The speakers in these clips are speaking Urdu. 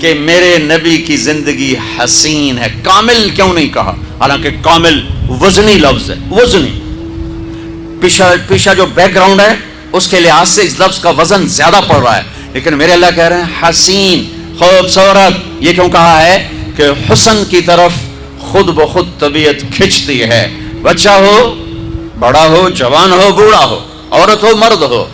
کہ میرے نبی کی زندگی حسین ہے. کامل کیوں نہیں کہا؟ حالانکہ کامل وزنی لفظ ہے، وزنی. پیچھا جو بیک گراؤنڈ ہے اس کے لحاظ سے اس لفظ کا وزن زیادہ پڑ رہا ہے، لیکن میرے اللہ کہہ رہے ہیں حسین، خوبصورت. یہ کیوں کہا ہے؟ کہ حسن کی طرف خود بخود طبیعت کھنچتی ہے. بچہ ہو، بڑا ہو، جوان ہو، بوڑھا ہو، عورت ہو، مرد ہو،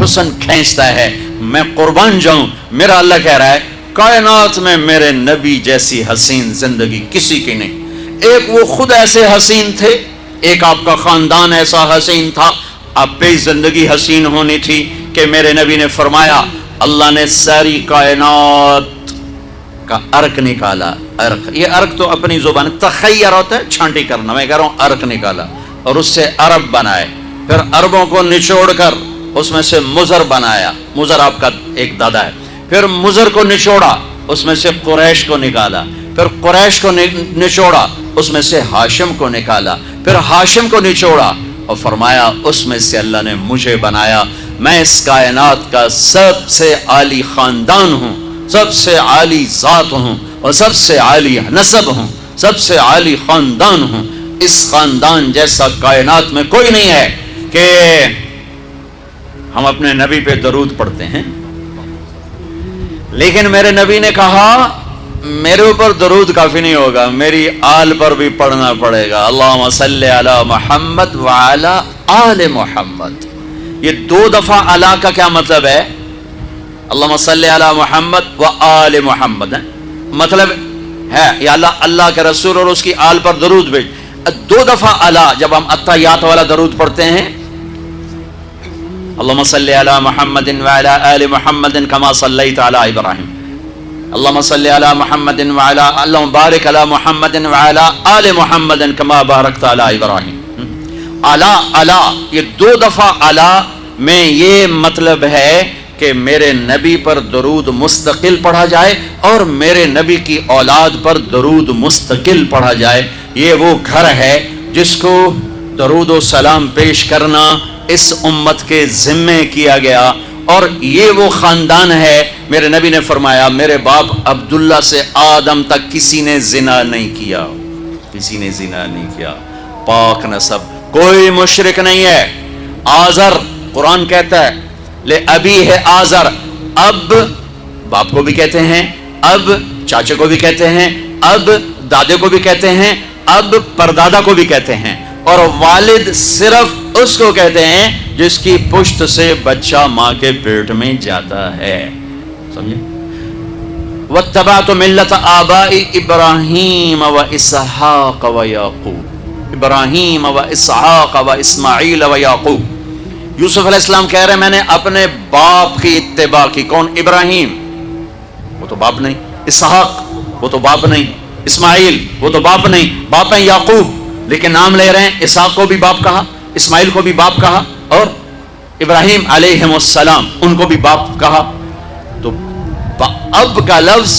حسن کھینچتا ہے. میں قربان جاؤں، میرا اللہ کہہ رہا ہے کائنات میں میرے نبی جیسی حسین زندگی کسی کی نہیں. ایک وہ خود ایسے حسین تھے، ایک آپ کا خاندان ایسا حسین تھا. آپ پہ زندگی حسین ہونی تھی کہ میرے نبی نے فرمایا اللہ نے ساری کائنات کا عرق نکالا. عرق، یہ عرق تو اپنی زبان تخیر ہوتا ہے، چھانٹی کرنا. میں کہہ رہا ہوں عرق نکالا اور اس سے عرب بنائے. پھر عربوں کو نچوڑ کر اس میں سے مضر بنایا. مضر آپ کا ایک دادا ہے. پھر مضر کو نچوڑا، اس میں سے قریش کو نکالا. پھر قریش کو نچوڑا، اس میں سے ہاشم کو نکالا. پھر ہاشم کو نچوڑا اور فرمایا اس میں سے اللہ نے مجھے بنایا. میں اس کائنات کا سب سے عالی خاندان ہوں، سب سے عالی ذات ہوں اور سب سے عالی نسب ہوں، سب سے عالی خاندان ہوں. اس خاندان جیسا کائنات میں کوئی نہیں ہے. کہ ہم اپنے نبی پہ درود پڑھتے ہیں، لیکن میرے نبی نے کہا میرے اوپر درود کافی نہیں ہوگا، میری آل پر بھی پڑھنا پڑے گا. اللہم صلی علی محمد وعلی آل محمد. یہ 2 دفعہ علی کا کیا مطلب ہے؟ اللہم صلی علی محمد و آل محمد ہے مطلب ہے یا اللہ کے رسول اور اس کی آل پر درود بھیج. 2 دفعہ علی جب ہم التحیات والا درود پڑھتے ہیں، اللہم صلی علی محمد وعلی آل محمد کما صلیت علی ابراہیم، اللہم صلی علی محمد وعلی اللہم بارک علی محمد وعلی آل محمد کما بارکت علی ابراہیم. علی یہ 2 دفعہ علی میں یہ مطلب ہے کہ میرے نبی پر درود مستقل پڑھا جائے اور میرے نبی کی اولاد پر درود مستقل پڑھا جائے. یہ وہ گھر ہے جس کو درود و سلام پیش کرنا اس امت کے ذمے کیا گیا، اور یہ وہ خاندان ہے. میرے نبی نے فرمایا میرے باپ عبداللہ سے آدم تک کسی نے زنا نہیں کیا، کسی نے زنا نہیں کیا. پاک نسب، کوئی مشرک نہیں ہے. آزر، قرآن کہتا ہے لے ابی ہے آزر، اب باپ کو بھی کہتے ہیں، اب چاچے کو بھی کہتے ہیں، اب دادے کو بھی کہتے ہیں، اب پردادا کو بھی کہتے ہیں. اور والد صرف اس کو کہتے ہیں جس کی پشت سے بچہ ماں کے پیٹ میں جاتا ہے. سمجھے؟ واتبعت ملت آبائی ابراہیم و اسحاق و یعقوب، ابراہیم و اسحاق و اسماعیل و یعقوب. یوسف علیہ السلام کہہ رہے ہیں میں نے اپنے باپ کی اتباع کی. کون؟ ابراہیم، وہ تو باپ نہیں. اسحاق، وہ تو باپ نہیں. اسماعیل، وہ تو باپ نہیں. باپ ہیں یعقوب، لیکن نام لے رہے ہیں. اسحاق کو بھی باپ کہا، اسماعیل کو بھی باپ کہا، اور ابراہیم علیہ السلام ان کو بھی باپ کہا. تو اب کا لفظ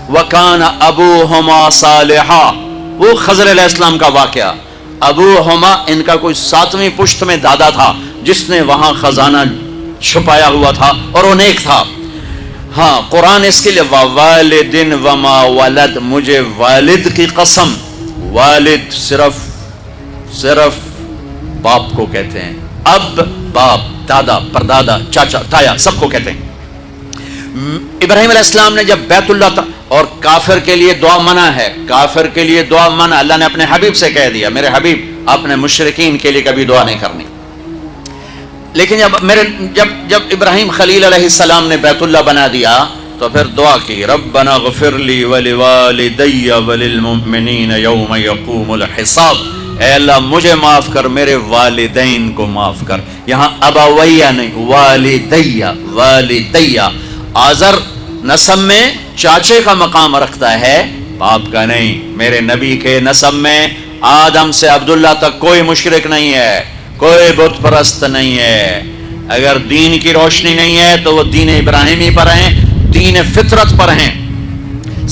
وَكَانَ أَبُوهُمَا صَالِحًا، وہ خضر علیہ السلام کا واقعہ. ابوہما ان کا کوئی 7ویں پشت میں دادا تھا جس نے وہاں خزانہ چھپایا ہوا تھا اور وہ نیک تھا. ہاں قرآن اس کے لیے وَوَالِدٍ وَمَا وَلَدْ، مجھے والد کی قسم. والد صرف باپ کو کہتے ہیں. اب باپ، دادا، پردادا، چاچا، تایا سب کو کہتے ہیں. ابراہیم علیہ السلام نے جب بیت اللہ، اور کافر کے لیے دعا منع ہے، کافر کے لیے دعا منع. اللہ نے اپنے حبیب سے کہہ دیا میرے حبیب آپ نے مشرکین کے لیے کبھی دعا نہیں کرنی. لیکن جب ابراہیم خلیل علیہ السلام نے بیت اللہ بنا دیا تو پھر دعا کی ربنا اغفر لی ولوالدی وللمؤمنین یوم یقوم الحساب. اے اللہ مجھے معاف کر، میرے والدین کو معاف کر. یہاں ابویہ نہیں، والدیہ. آزر نسب میں چاچے کا مقام رکھتا ہے، باپ کا نہیں. میرے نبی کے نسب میں آدم سے عبداللہ تک کوئی مشرک نہیں ہے، کوئی بت پرست نہیں ہے. اگر دین کی روشنی نہیں ہے تو وہ دین ابراہیمی پر ہیں، دین فطرت پر ہیں.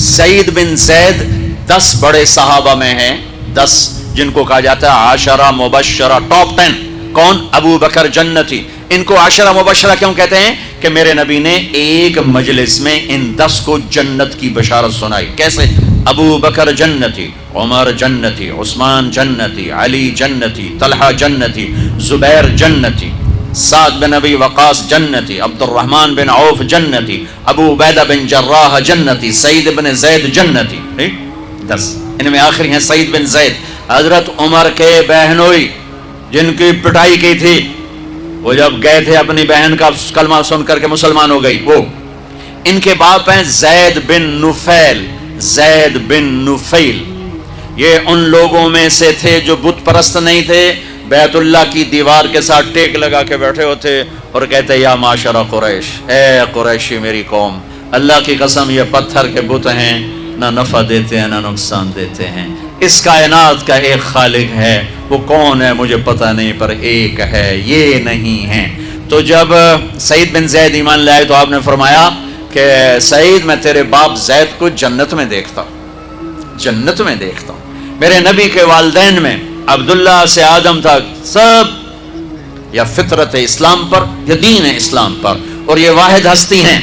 سعید بن زید 10 بڑے صحابہ میں ہیں، 10 جن کو کہا جاتا ہے عاشرہ مبشرہ، ٹاپ 10. کون؟ ابو بکر جنتی. ان کو عاشرہ مبشرہ کیوں کہتے ہیں؟ کہ میرے نبی نے ایک مجلس میں ان 10 کو جنت کی بشارت سنائی. کیسے؟ ابو بکر جنتی، عمر جنتی، عثمان جنتی، علی جنتی، طلحہ جنتی، زبیر جنتی، سعد بن ابی وقاص جنتی، عبد الرحمن بن عوف جنتی، ابو عبیدہ بن جراح جنتی، سعید بن زید جنتی. 10. ان میں آخری ہیں سعید بن زید، حضرت عمر کے بہنوئی جن کی پٹائی کی تھی. وہ جب گئے تھے اپنی بہن کا کلمہ سن کر کے مسلمان ہو گئی. وہ ان کے باپ ہیں زید بن نفیل. زید بن نفیل یہ ان لوگوں میں سے تھے جو بت پرست نہیں تھے، بیت اللہ کی دیوار کے ساتھ ٹیک لگا کے بیٹھے ہوتے اور کہتے یا معاشر قریش، اے قریشی میری قوم، اللہ کی قسم یہ پتھر کے بت ہیں، نہ نفع دیتے ہیں نہ نقصان دیتے ہیں. اس کائنات کا ایک خالق ہے، وہ کون ہے مجھے پتہ نہیں، پر ایک ہے، یہ نہیں ہے. تو جب سعید بن زید ایمان لائے تو آپ نے فرمایا کہ سعید میں تیرے باپ زید کو جنت میں دیکھتا ہوں، جنت میں دیکھتا ہوں. میرے نبی کے والدین میں عبداللہ سے آدم تک سب یا فطرت اسلام پر یا دین اسلام پر، اور یہ واحد ہستی ہیں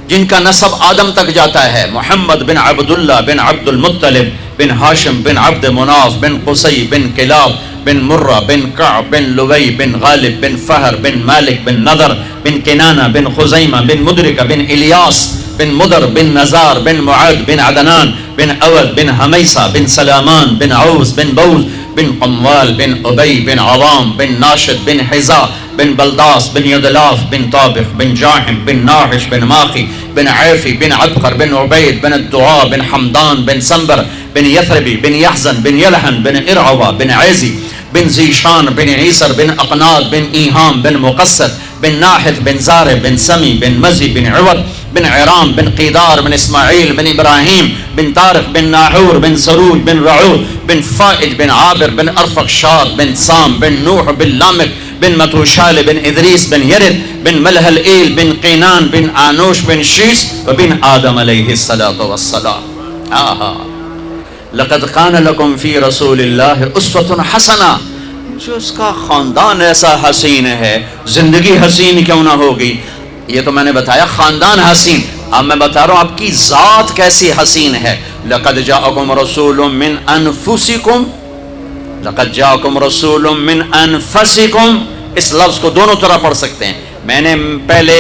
جن کا نسب آدم تک جاتا ہے. محمد بن عبداللہ بن عبد المطلب بن ہاشم بن عبد مناف بن قصی بن کلاب بن مرہ بن کعب بن لوی بن غالب بن فہر بن مالک بن نضر بن کنانہ بن خزیمہ بن مدرکہ بن الیاس بن مدر بن نزار بن معاد بن عدنان بن اود بن حمیسہ بن سلامان بن عوس بن بوز بن قموال بن ابی بن عوام بن ناشد بن حزا بن بلداس بن یدلاف بن طابق بن جاحم بن ناحش بن ماخی بن عیفی بن عبقر بن عبید بن الدعاء بن حمدان بن سنبر بن یثربی بن یحزن بن یلحن بن ارعوہ بن عیزی بن زیشان بن عیسر بن اقناد بن ایہام بن مقصد بن ناحث بن زارع بن سمی بن مزی بن عوض بن عرام بن قیدار بن اسماعیل بن ابراہیم بن طارق بن ناحور بن سروج بن رعود بن فائج بن عابر بن ارفقشاد بن سام بن نوح بن لامک بن متوشال بن ادریس بن یرد بن ملحل ایل بن قینان بن آنوش بن شیس وبن آدم علیہ الصلاة والسلام. لقد کان لکم فی رسول اللہ اسوۃ حسنہ. جو اس کا خاندان ایسا حسین ہے، زندگی حسین کیوں نہ ہوگی؟ یہ تو میں نے بتایا خاندان حسین، اب میں بتا رہا ہوں آپ کی ذات کیسی حسین ہے. لقد جاءکم رسول من انفسکم، لقد جاءکم رسول من انفسکم، اس لفظ کو دونوں طرح پڑھ سکتے ہیں. میں نے پہلے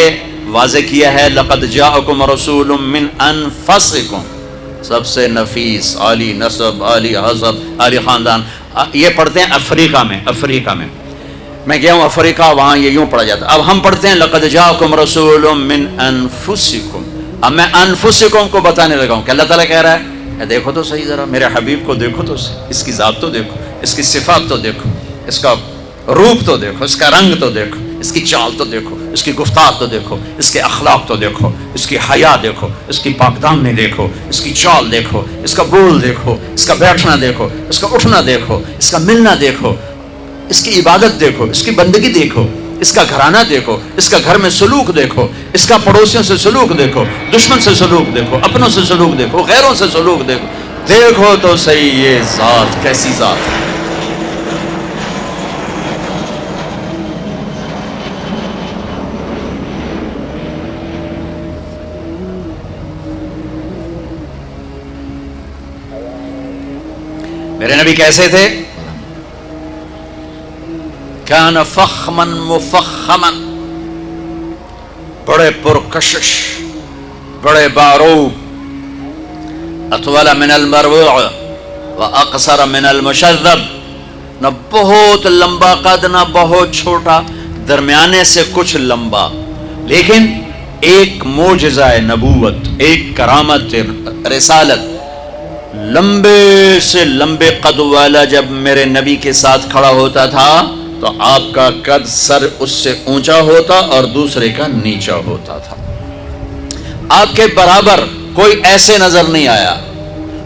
واضح کیا ہے لقد جاءکم رسول من انفسکم، سب سے نفیس، عالی نسب، عالی حسب، عالی خاندان. یہ پڑھتے ہیں افریقہ میں. افریقہ میں گیا ہوں افریقہ، وہاں یہ یوں پڑھا جاتا ہے. اب ہم پڑھتے ہیں لقد جاءکم رسول من انفسکم. اب میں انفسکم کو بتانے لگا ہوں کہ اللہ تعالیٰ کہہ رہا ہے دیکھو تو صحیح، ذرا میرے حبیب کو دیکھو تو صحیح، اس کی ذات تو دیکھو، اس کی صفات تو دیکھو، اس کا روپ تو دیکھو، اس کا رنگ تو دیکھو، اس کی چال تو دیکھو، اس کی گفتار تو دیکھو، اس کے اخلاق تو دیکھو، اس کی حیا دیکھو، اس کی پاک دامنی دیکھو، اس کی چال دیکھو، اس کا بول دیکھو، اس کا بیٹھنا دیکھو، اس کا اٹھنا دیکھو، اس کا ملنا دیکھو، اس کی عبادت دیکھو، اس کی بندگی دیکھو، اس کا گھرانہ دیکھو، اس کا گھر میں سلوک دیکھو، اس کا پڑوسیوں سے سلوک دیکھو، دشمن سے سلوک دیکھو، اپنوں سے سلوک دیکھو، غیروں سے سلوک دیکھو. دیکھو تو صحیح یہ ذات کیسی ذات ہے. میرے نبی کیسے تھے؟ کان فخمن مفخمن، بڑے پرکشش، بڑے باروب، اطول من المروع واقصر من المشذب، نہ بہت لمبا قد نہ بہت چھوٹا، درمیانے سے کچھ لمبا. لیکن ایک معجزہ نبوت، ایک کرامت رسالت، لمبے سے لمبے قد والا جب میرے نبی کے ساتھ کھڑا ہوتا تھا تو آپ کا قد سر اس سے اونچا ہوتا اور دوسرے کا نیچا ہوتا تھا. آپ کے برابر کوئی ایسے نظر نہیں آیا.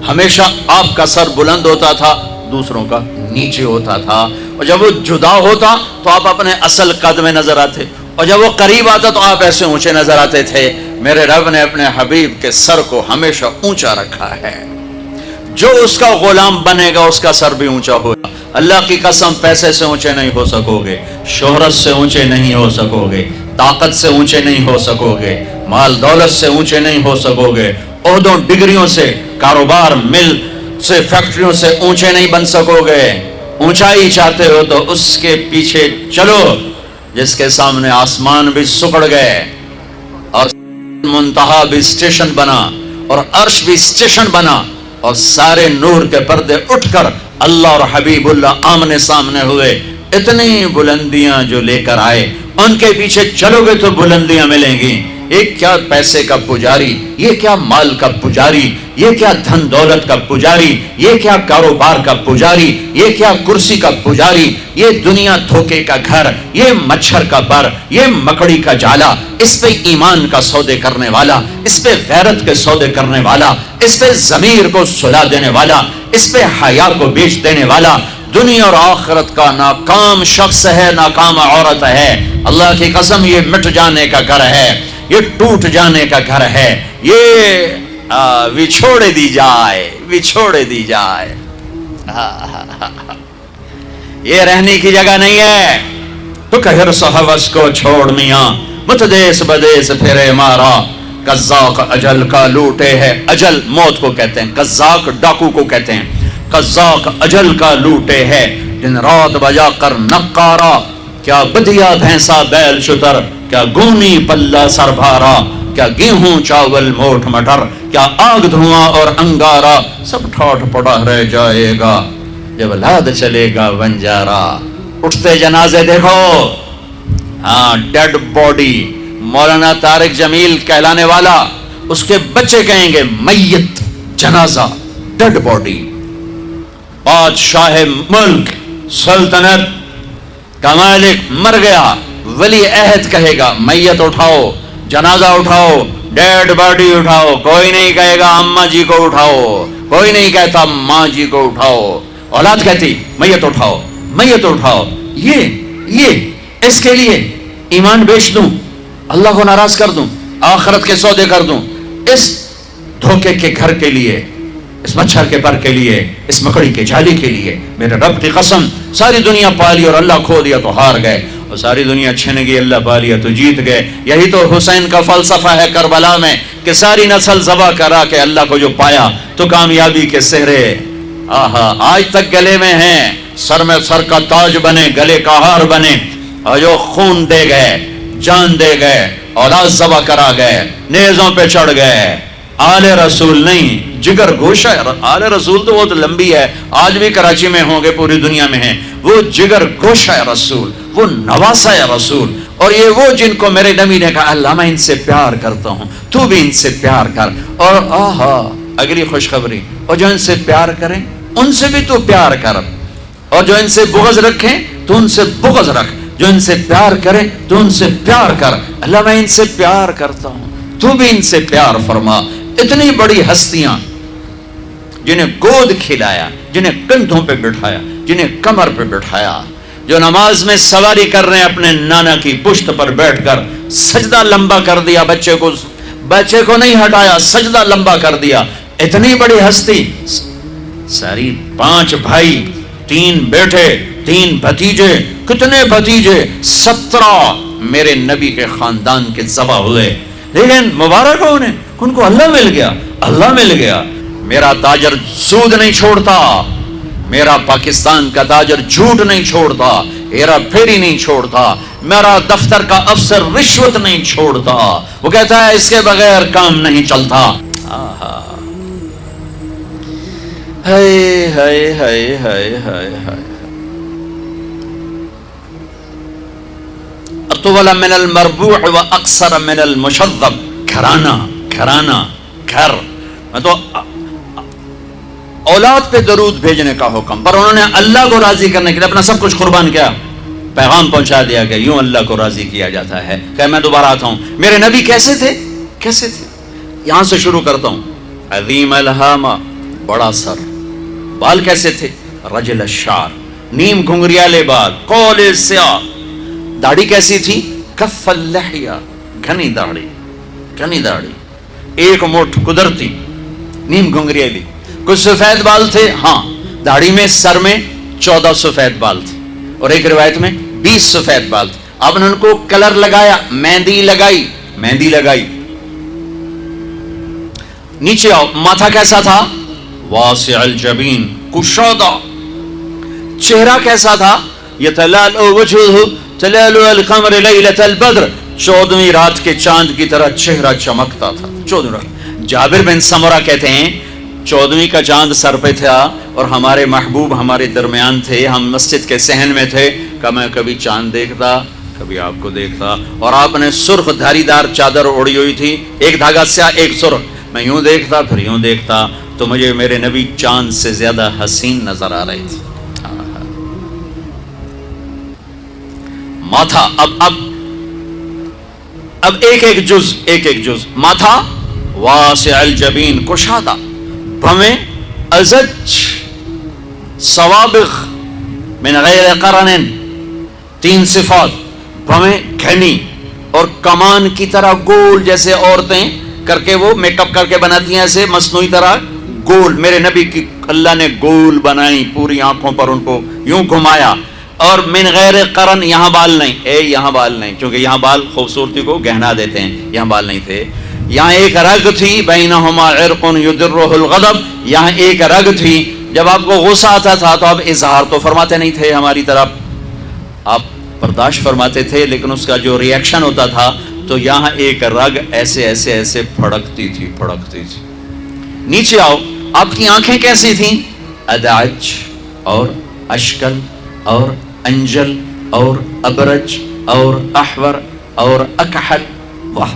ہمیشہ آپ کا سر بلند ہوتا تھا، دوسروں کا نیچے ہوتا تھا. اور جب وہ جدا ہوتا تو آپ اپنے اصل قد میں نظر آتے، اور جب وہ قریب آتا تو آپ ایسے اونچے نظر آتے تھے. میرے رب نے اپنے حبیب کے سر کو ہمیشہ اونچا رکھا ہے. جو اس کا غلام بنے گا اس کا سر بھی اونچا ہوگا. اللہ کی قسم پیسے سے اونچے نہیں ہو سکو گے، شہرت سے اونچے نہیں ہو سکو گے، طاقت سے اونچے نہیں ہو سکوگے، مال دولت سے اونچے نہیں ہو سکوگے، عہدوں ڈگریوں سے، کاروبار مل سے، فیکٹریوں سے اونچے نہیں بن سکوگے۔ اونچائی چاہتے ہو تو اس کے پیچھے چلو جس کے سامنے آسمان بھی سکڑ گئے اور منتہا بھی اسٹیشن بنا اور عرش بھی اسٹیشن بنا اور سارے نور کے پردے اٹھ کر اللہ اور حبیب اللہ آمنے سامنے ہوئے۔ اتنی بلندیاں جو لے کر آئے، ان کے پیچھے چلو گے تو بلندیاں ملیں گی۔ یہ کیا پیسے کا پجاری، یہ کیا مال کا پجاری، یہ کیا دھن دولت کا پجاری، یہ کیا کاروبار کا پجاری، یہ کیا کرسی کا پجاری، یہ دنیا دھوکے کا گھر، یہ مچھر کا پر، یہ مکڑی کا جالا، اس پہ ایمان کا سودے کرنے والا، اس پہ غیرت کے سودے کرنے والا، اس پہ ضمیر کو سلا دینے والا، اس پہ حیا کو بیچ دینے والا، دنیا اور آخرت کا ناکام شخص ہے، ناکام عورت ہے۔ اللہ کی قسم یہ مٹ جانے کا گھر ہے، یہ ٹوٹ جانے کا گھر ہے، یہ وچھوڑ دی جائے، وچھوڑ دی جائے، یہ رہنے کی جگہ نہیں ہے۔ تو کہ حرص ہوس کو چھوڑ میاں، متدیس بدیس پھرے مارا، قزاق اجل کا لوٹے ہے۔ اجل موت کو کہتے ہیں، قزاق ڈاکو کو کہتے ہیں۔ قزاق اجل کا لوٹے ہے، دن رات بجا کر نقارا، کیا بدیا بھینسا بیل شتر، کیا گونی پلہ سر بھارا، کیا گیہوں چاول موٹ مٹر، کیا آگ دھواں اور انگارا، سب ٹھاٹ پڑا رہ جائے گا جب لاد چلے گا بنجارا۔ اٹھتے جنازے دیکھو، ہاں ڈیڈ باڈی، مولانا طارق جمیل کہلانے والا، اس کے بچے کہیں گے میت، جنازہ، ڈیڈ باڈی۔ بادشاہ ملک، سلطنت کا مالک مر گیا، ولی عہد کہے گا میت اٹھاؤ، جنازہ اٹھاؤ، ڈیڈ باڈی اٹھاؤ۔ کوئی نہیں کہے گا اماں جی کو اٹھاؤ، کوئی نہیں کہتا ماں جی کو اٹھاؤ، اولاد کہتی میت اٹھاؤ، میت اٹھاؤ۔ یہ اس کے لیے ایمان بیچ دوں، اللہ کو ناراض کر دوں، آخرت کے سودے کر دوں، اس دھوکے کے گھر کے لیے، اس مچھر کے پر کے لیے، اس مکڑی کے جالی کے لیے، میرے رب کی قسم ساری دنیا پالی اور اللہ کھو دیا تو ہار گئے، اور ساری دنیا چھن گئی اللہ پالیا تو جیت گئے۔ یہی تو حسین کا فلسفہ ہے کربلا میں کہ ساری نسل ذبح کرا کے اللہ کو جو پایا تو کامیابی کے سہرے آہا آج تک گلے میں ہیں، سر میں سر کا تاج بنے، گلے کا ہار بنے، اور جو خون دے گئے، جان دے گئے، اولاد ذبح کرا گئے، نیزوں پہ چڑھ گئے۔ آل رسول نہیں، جگر گوشہ ہے۔ آل رسول تو بہت لمبی ہے، آج بھی کراچی میں ہوں گے، پوری دنیا میں ہیں۔ وہ جگر گوشہ ہے رسول، وہ نواسہ ہے رسول، اور یہ وہ جن کو میرے نبی نے کہا اللہ میں ان سے پیار کرتا ہوں، تو بھی ان سے پیار کر۔ اور آہا اگلی خوشخبری، اور جو ان سے پیار کریں ان سے بھی تو پیار کر، اور جو ان سے بغض رکھیں تو ان سے بغض رکھ، جو ان سے پیار کریں تو ان سے پیار کر۔ اللہ میں ان سے پیار کرتا ہوں، تو بھی ان سے پیار فرما۔ اتنی بڑی ہستیاں جنہیں گود کھلایا، جنہیں کندھوں پہ بٹھایا، جنہیں کمر پہ بٹھایا، جو نماز میں سواری کر رہے ہیں اپنے نانا کی پشت پر بیٹھ کر، سجدہ لمبا کر دیا، بچے کو نہیں ہٹایا، سجدہ لمبا کر دیا۔ اتنی بڑی ہستی، ساری 5 بھائی، 3 بیٹے، 3 بھتیجے، کتنے بھتیجے، 17 میرے نبی کے خاندان کے ذبح ہوئے، لیکن مبارک ہو انہیں، ان کو اللہ مل گیا، اللہ مل گیا۔ میرا تاجر سود نہیں چھوڑتا، میرا پاکستان کا تاجر جھوٹ نہیں چھوڑتا، ہیرا پھیری نہیں چھوڑتا، میرا دفتر کا افسر رشوت نہیں چھوڑتا، وہ کہتا ہے اس کے بغیر کام نہیں چلتا۔ ہائے ہائے ہائے ہائے ہائے ہائے، اطول من المربوع و اکثر من المشذب۔ گھرانہ، گھرانہ، گھر، میں تو اولاد پہ درود بھیجنے کا حکم، پر انہوں نے اللہ کو راضی کرنے کے لیے اپنا سب کچھ قربان کیا، پیغام پہنچا دیا کہ یوں اللہ کو راضی کیا جاتا ہے۔ کہ میں دوبارہ آتا ہوں، میرے نبی کیسے تھے، کیسے تھے؟ یہاں سے شروع کرتا ہوں۔ عظیم الہامہ، بڑا سر، بال کیسے تھے؟ رجل الشعر، نیم گھنگریالے بال، قول سیاہ، داڑھی کیسی تھی؟ کف اللحیہ، گھنی داڑھی، گھنی داڑھی، ایک مٹھ قدرتی، نیم گھنگریالی۔ کچھ سفید بال تھے، ہاں، داڑھی میں، سر میں 14 سفید بال تھے، اور ایک روایت میں 20 سفید بال تھے۔ آپ نے ان کو کلر لگایا، مہندی لگائی. نیچے آؤ، ماتھا کیسا تھا؟ واسع الجبین، کشادہ. چہرہ کیسا تھا؟ یتلالؤ وجہہ تلالؤ القمر لیلۃ البدر، 14ویں رات کے چاند کی طرح چہرہ چمکتا تھا. 14ویں رات. جابر بن سمرہ کہتے ہیں 14ویں کا چاند سر پہ تھا اور ہمارے محبوب ہمارے درمیان تھے، ہم مسجد کے صحن میں تھے کہ میں کبھی چاند دیکھتا کبھی آپ کو دیکھتا، اور آپ نے سرخ دھاری دار چادر اوڑی ہوئی تھی، ایک دھاگا سیاہ ایک سرخ. میں یوں دیکھتا پھر یوں دیکھتا تو مجھے میرے نبی چاند سے زیادہ حسین نظر آ رہی تھی. ماتھا اب ایک جز. ماتھا واسع الجبین، کشادہ. بھویں ازج سوابغ من غیر قرن، 3 صفات. بھویں گھنی اور کمان کی طرح گول، جیسے عورتیں کر کے وہ میک اپ کر کے بناتی ہیں ایسے مصنوعی طرح گول. میرے نبی کی اللہ نے گول بنائی، پوری آنکھوں پر ان کو یوں گھمایا. اور من غیر قرن، یہاں بال نہیں، یہاں بال نہیں، کیونکہ یہاں بال خوبصورتی کو گہنا دیتے ہیں، یہاں بال نہیں تھے. یہاں ایک رگ تھی، بینہما عرق یدرہ الغضب، یہاں ایک رگ تھی. جب آپ کو غصہ آتا تھا تو آپ اظہار تو فرماتے نہیں تھے ہماری طرف، آپ برداشت فرماتے تھے، لیکن اس کا جو ریئیکشن ہوتا تھا تو یہاں ایک رگ ایسے ایسے ایسے پھڑکتی تھی. نیچے آؤ، آپ کی آنکھیں کیسی تھیں؟ ادعج اور اشکل اور انجل اور ابرج اور احور اور اکحل. واہ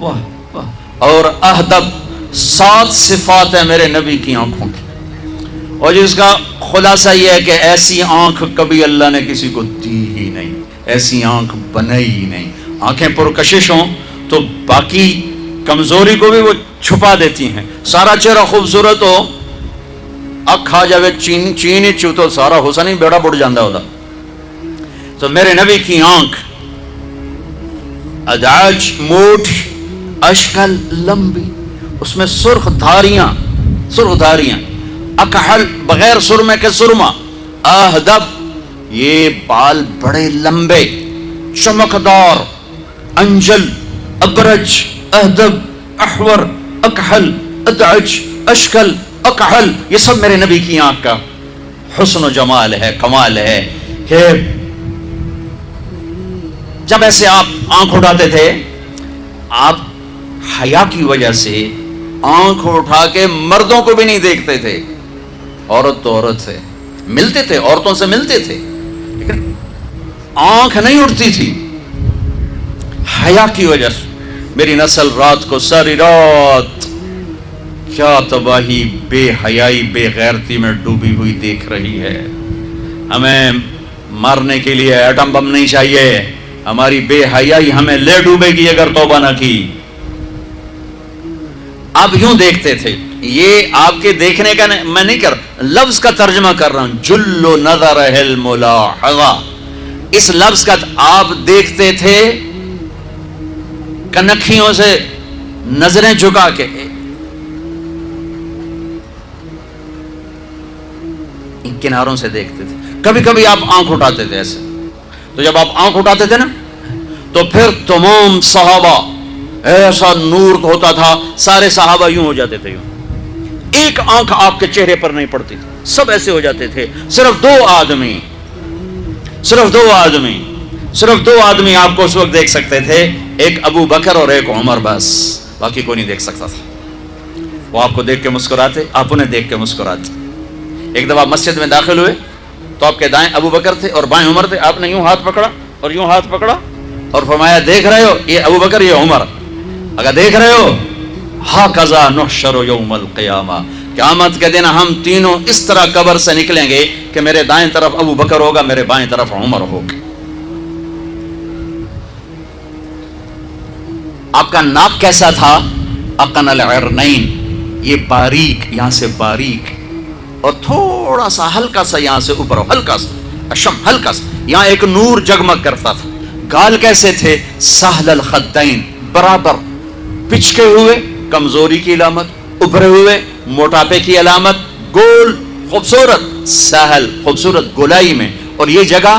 واہ واہ. اور اہدب. 7 صفات ہیں میرے نبی کی آنکھوں کی، اور جس کا خلاصہ یہ ہے کہ ایسی آنکھ کبھی اللہ نے کسی کو دی ہی نہیں، ایسی آنکھ بنائی ہی نہیں. آنکھیں پرکشش ہوں تو باقی کمزوری کو بھی وہ چھپا دیتی ہیں. سارا چہرہ خوبصورت ہو، اکھ آ جاوے چینی چو تو سارا حسن ہی بیڑا بڑھ جاندہ ہوتا. تو میرے نبی کی آنکھ ادعاج موٹ، اشکل لمبی، اس میں سرخ دھاریاں، اکحل بغیر سرمے کے سرما، اہدب یہ بال بڑے لمبے چمکدار، انجل، ابرج، اہدب، احور، اکحل، ادعج، اشکل، اکحل، یہ سب میرے نبی کی آنکھ کا حسن و جمال ہے، کمال ہے. کہ جب ایسے آپ آنکھ اٹھاتے تھے، آپ حیا کی وجہ سے آنکھ اٹھا کے مردوں کو بھی نہیں دیکھتے تھے. عورت تو عورت سے ملتے تھے، عورتوں سے ملتے تھے، لیکن آنکھ نہیں اٹھتی تھی حیا کی وجہ سے. میری نسل رات کو ساری رات کیا تباہی، بے حیائی، بے غیرتی میں ڈوبی ہوئی دیکھ رہی ہے. ہمیں مارنے کے لیے ایٹم بم نہیں چاہیے، ہماری بے حیائی ہمیں لے ڈوبے گی اگر توبہ نہ کی. آپ یوں دیکھتے تھے. یہ آپ کے دیکھنے کا میں نہیں کر لفظ کا ترجمہ کر رہا ہوں. جل نظر الملاحظہ، اس لفظ کا آپ دیکھتے تھے کنکھیوں سے نظریں جھکا کے، ان کناروں سے دیکھتے تھے. کبھی کبھی آپ آنکھ اٹھاتے تھے ایسے، تو جب آپ آنکھ اٹھاتے تھے نا تو پھر تمام صحابہ ایسا نور ہوتا تھا، سارے صحابہ یوں ہو جاتے تھے، یوں ایک آنکھ آپ کے چہرے پر نہیں پڑتی، سب ایسے ہو جاتے تھے. صرف دو آدمی آپ کو اس وقت دیکھ سکتے تھے، ایک ابو بکر اور ایک عمر، بس باقی کوئی نہیں دیکھ سکتا تھا. وہ آپ کو دیکھ کے مسکراتے، آپ انہیں دیکھ کے مسکراتے. ایک دفعہ مسجد میں داخل ہوئے تو آپ کے دائیں ابو بکر تھے اور بائیں عمر تھے. آپ نے یوں ہاتھ پکڑا اور یوں ہاتھ پکڑا اور فرمایا دیکھ رہے ہو یہ ابو بکر یہ عمر، اگر دیکھ رہے ہو ہاکذا نحشر یوم القیامہ، قیامت کے دن ہم تینوں اس طرح قبر سے نکلیں گے کہ میرے دائیں طرف ابو بکر ہوگا، میرے بائیں طرف عمر ہوگا. آپ کا ناک کیسا تھا؟ اقن العرنین، یہ باریک، یہاں سے باریک اور تھوڑا سا ہلکا سا یہاں سے اوپر، ہلکا سا اشم، ہلکا سا یہاں ایک نور جگمگ کرتا تھا. گال کیسے تھے؟ سہل الخدین، برابر، پچکے ہوئے کمزوری کی علامت، ابھرے ہوئے موٹاپے کی علامت، گول خوبصورت، سہل خوبصورت گولائی میں. اور یہ جگہ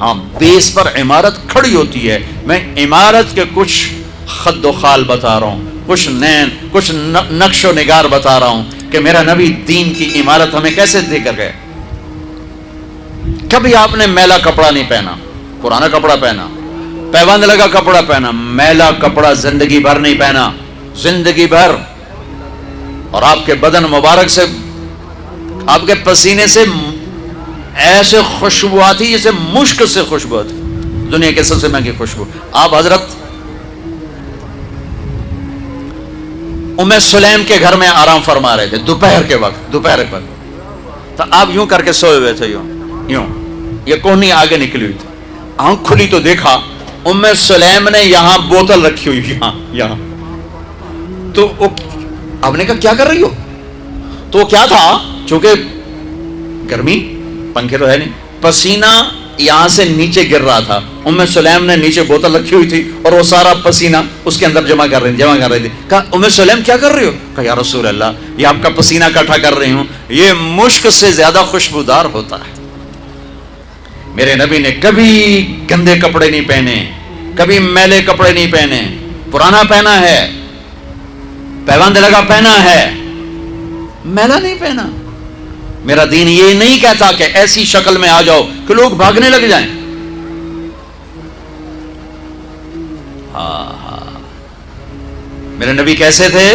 ہاں بیس پر عمارت کھڑی ہوتی ہے. میں عمارت کے کچھ خد و خال بتا رہا ہوں, کچھ نقش و نگار بتا رہا ہوں کہ میرا نبی دین کی عمارت ہمیں کیسے دے کر گئے. کبھی آپ نے میلا کپڑا نہیں پہنا, پرانا کپڑا پہنا, پیوند لگا کپڑا پہنا, میلا کپڑا زندگی بھر نہیں پہنا, زندگی بھر. اور آپ کے بدن مبارک سے, آپ کے پسینے سے ایسے خوشبو آتی جیسے مشک سے خوشبو آتی, دنیا کے سب سے مہنگی خوشبو. آپ حضرت ام سلیم کے گھر میں آرام فرما رہے تھے دوپہر کے وقت, تو آپ یوں کر کے سوئے ہوئے تھے, یوں یہ کوہنی آگے نکلی ہوئی تھی. آنکھ کھلی تو دیکھا ام سلیم نے یہاں بوتل رکھی ہوئی, یہاں. تو آپ نے کہا کیا کر رہی ہو؟ تو کیا تھا, چونکہ گرمی, پنکھے تو ہے نہیں, پسینہ یہاں سے نیچے گر رہا تھا. ام سلیم نے نیچے بوتل رکھی ہوئی تھی اور وہ سارا پسینہ اس کے اندر جمع کر رہی تھی. کہا ام سلیم کیا کر رہی ہو؟ کہا یا رسول اللہ یہ آپ کا پسینہ اکٹھا کر رہی ہوں, یہ مشک سے زیادہ خوشبودار ہوتا ہے. میرے نبی نے کبھی گندے کپڑے نہیں پہنے, کبھی میلے کپڑے نہیں پہنے, پرانا پہنا ہے, پیوند لگا پہنا ہے, میلا نہیں پہنا. میرا دین یہ نہیں کہتا کہ ایسی شکل میں آ جاؤ کہ لوگ بھاگنے لگ جائیں. میرے نبی کیسے تھے؟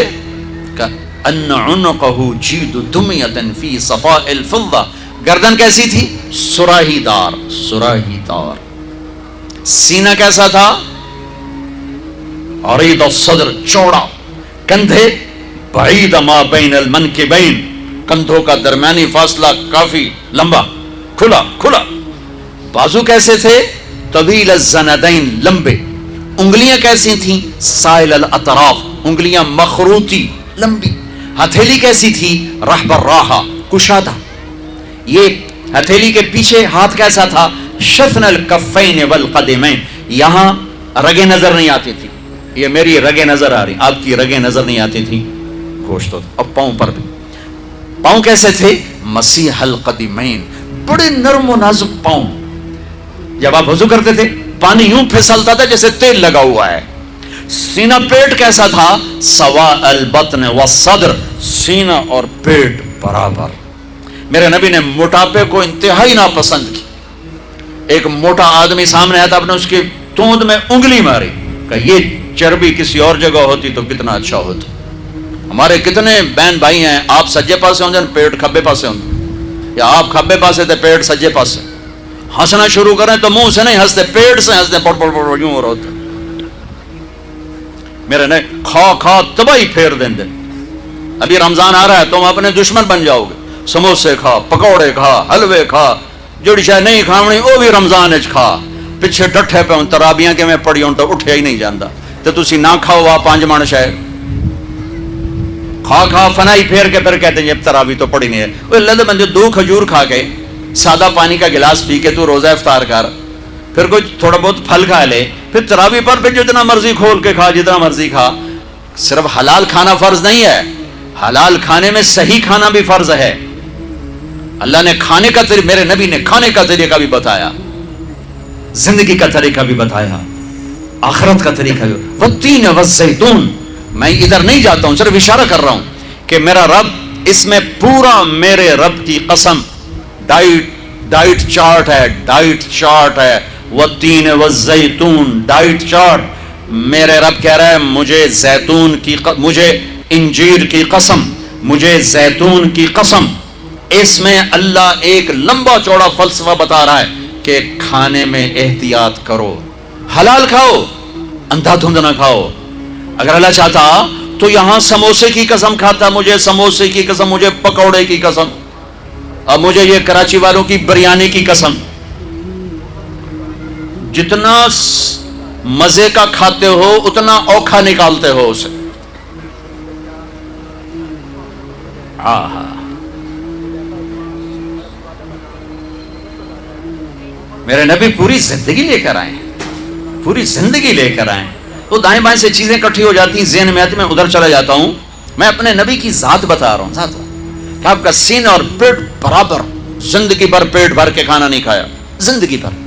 ان عنقه جید دمیۃ فی صفاء الفضہ, گردن کیسی تھی؟ سراہی دار, سراہی دار. سینہ کیسا تھا؟ عریض الصدر, چوڑا. کندھے بعید ما بین المنکبین, کندھوں کا درمیانی فاصلہ کافی لمبا, کھلا. بازو کیسے تھے؟ طویل الزندین, لمبے. انگلیاں کیسی تھیں؟ سائل الاطراف, انگلیاں مخروطی, لمبی. ہتھیلی کیسی تھی؟ رحب الراحہ, کشادہ. یہ ہتھیلی کے پیچھے ہاتھ کیسا تھا؟ شفن الکفین والقدمین, یہاں رگیں نظر نہیں آتی تھی. یہ میری رگیں نظر آ رہی, آپ کی رگیں نظر نہیں آتی تھی, گوشت ہوتا. اب پاؤں پر بھی, پاؤں کیسے تھے؟ مسیح القدمین, بڑے نرم و نازک پاؤں. جب آپ وضو کرتے تھے پانی یوں پھسلتا تھا جیسے تیل لگا ہوا ہے. سینہ پیٹ کیسا تھا؟ سواء البطن والصدر, سینہ اور پیٹ برابر. میرے نبی نے موٹاپے کو انتہائی ناپسند کی. ایک موٹا آدمی سامنے آیا تھا, آپ نے اس کی توند میں انگلی ماری, کہ یہ چربی کسی اور جگہ ہوتی تو کتنا اچھا ہوتا. ہمارے کتنے بہن بھائی ہیں, آپ سجے پاسے ہوں پیٹ کھبے پاسے ہوں, یا آپ کھبے پاسے تھے پیٹ سجے پاسے. ہنسنا شروع کریں تو منہ سے نہیں ہنستے, پیٹ سے ہنستے, پڑ پڑ پڑ یوں ہوتے. میرے نے کھا تباہی پھیر دیں دے. ابھی رمضان آ رہا ہے, تم اپنے دشمن بن جاؤ گے. سموسے کھا, پکوڑے کھا, حلوے کھا, جڑی شاید نہیں کھاونی وہ بھی رمضان اچ کھا. پیچھے ڈٹھے پہ ہوں, ترابیاں کے میں پڑھی ہوں تو اٹھیا ہی نہیں جاندہ. تو تسی نہ کھاؤ وا 5 من شاید کھا فنائی پھیر کے پھر کہتے ہیں یہ تراوی تو پڑی نہیں ہے. وہ اللہ دے بندے 2 کھجور کھا کے, سادہ پانی کا گلاس پی کے تو روزہ افطار کر, پھر کوئی تھوڑا بہت پھل کھا لے, پھر تراوی پر پھر جتنا مرضی کھول کے کھا, جتنا مرضی کھا. صرف حلال کھانا فرض نہیں ہے, حلال کھانے میں صحیح کھانا بھی فرض ہے. اللہ نے کھانے کا طریقہ, میرے نبی نے کھانے کا طریقہ بھی بتایا, زندگی کا طریقہ بھی بتایا, آخرت کا طریقہ بھی. والتین والزیتون, میں ادھر نہیں جاتا ہوں, صرف اشارہ کر رہا ہوں کہ میرا رب, اس میں پورا میرے رب کی قسم ڈائٹ چارٹ ہے, ڈائٹ چارٹ ہے. والتین والزیتون, ڈائٹ چارٹ. میرے رب کہہ رہا ہے مجھے زیتون کی, مجھے انجیر کی قسم, مجھے زیتون کی قسم. اس میں اللہ ایک لمبا چوڑا فلسفہ بتا رہا ہے کہ کھانے میں احتیاط کرو, حلال کھاؤ, اندھا دھند نہ کھاؤ. اگر اللہ چاہتا تو یہاں سموسے کی قسم کھاتا, مجھے سموسے کی قسم, مجھے پکوڑے کی قسم, اب مجھے یہ کراچی والوں کی بریانی کی قسم. جتنا مزے کا کھاتے ہو اتنا اوکھا نکالتے ہو اسے. میرے نبی پوری زندگی لے کر آئے, پوری زندگی لے کر آئے. تو دائیں بائیں سے چیزیں کٹھی ہو جاتی ہیں, ذہن میں آتی, میں ادھر چلا جاتا ہوں. میں اپنے نبی کی ذات بتا رہا ہوں, ذات کہ آپ کا سینہ اور پیٹ برابر. زندگی بھر پیٹ بھر کے کھانا نہیں کھایا, زندگی بھر.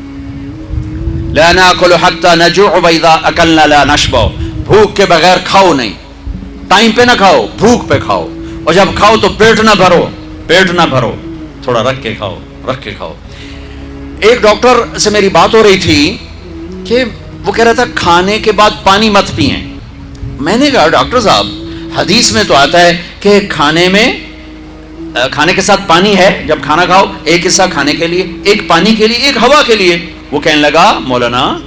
لا ناکل حتی نجوع واذا اکلنا لا نشبع، بھوک کے بغیر کھاؤ نہیں، ٹائم پہ نہ کھاؤ، بھوک پہ کھاؤ، اور جب کھاؤ تو پیٹ نہ بھرو، تھوڑا رکھ کے کھاؤ. ایک ڈاکٹر سے میری بات ہو رہی تھی کہ وہ کہہ رہا تھا کھانے کے بعد پانی مت پئیں. میں نے کہا ڈاکٹر صاحب حدیث میں تو آتا ہے کہ کھانے کے ساتھ پانی ہے، جب کھانا کھاؤ ایک حصہ کھانے کے لیے، ایک پانی کے لیے، ایک ہوا کے لیے. وہ کہنے لگا مولانا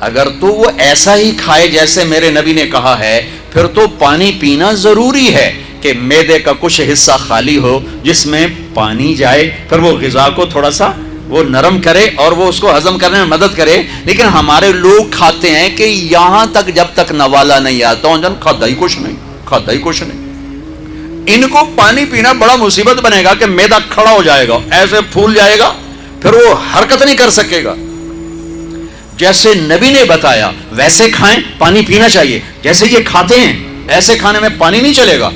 اگر تو وہ ایسا ہی کھائے جیسے میرے نبی نے کہا ہے، پھر تو پانی پینا ضروری ہے کہ معدے کا کچھ حصہ خالی ہو جس میں پانی جائے، پھر وہ غذا کو تھوڑا سا وہ نرم کرے اور وہ اس کو ہضم کرنے میں مدد کرے. لیکن ہمارے لوگ کھاتے ہیں کہ یہاں تک جب تک نوالا نہیں آتا ہوں کھاتا ہی کچھ نہیں. ان کو پانی پینا بڑا مصیبت بنے گا کہ معدہ کھڑا ہو جائے گا، ایسے پھول جائے گا، پھر وہ حرکت نہیں کر سکے گا. جیسے نبی نے بتایا ویسے کھائیں، پانی پینا چاہیے. جیسے یہ کھاتے ہیں ایسے کھانے میں پانی نہیں چلے گا.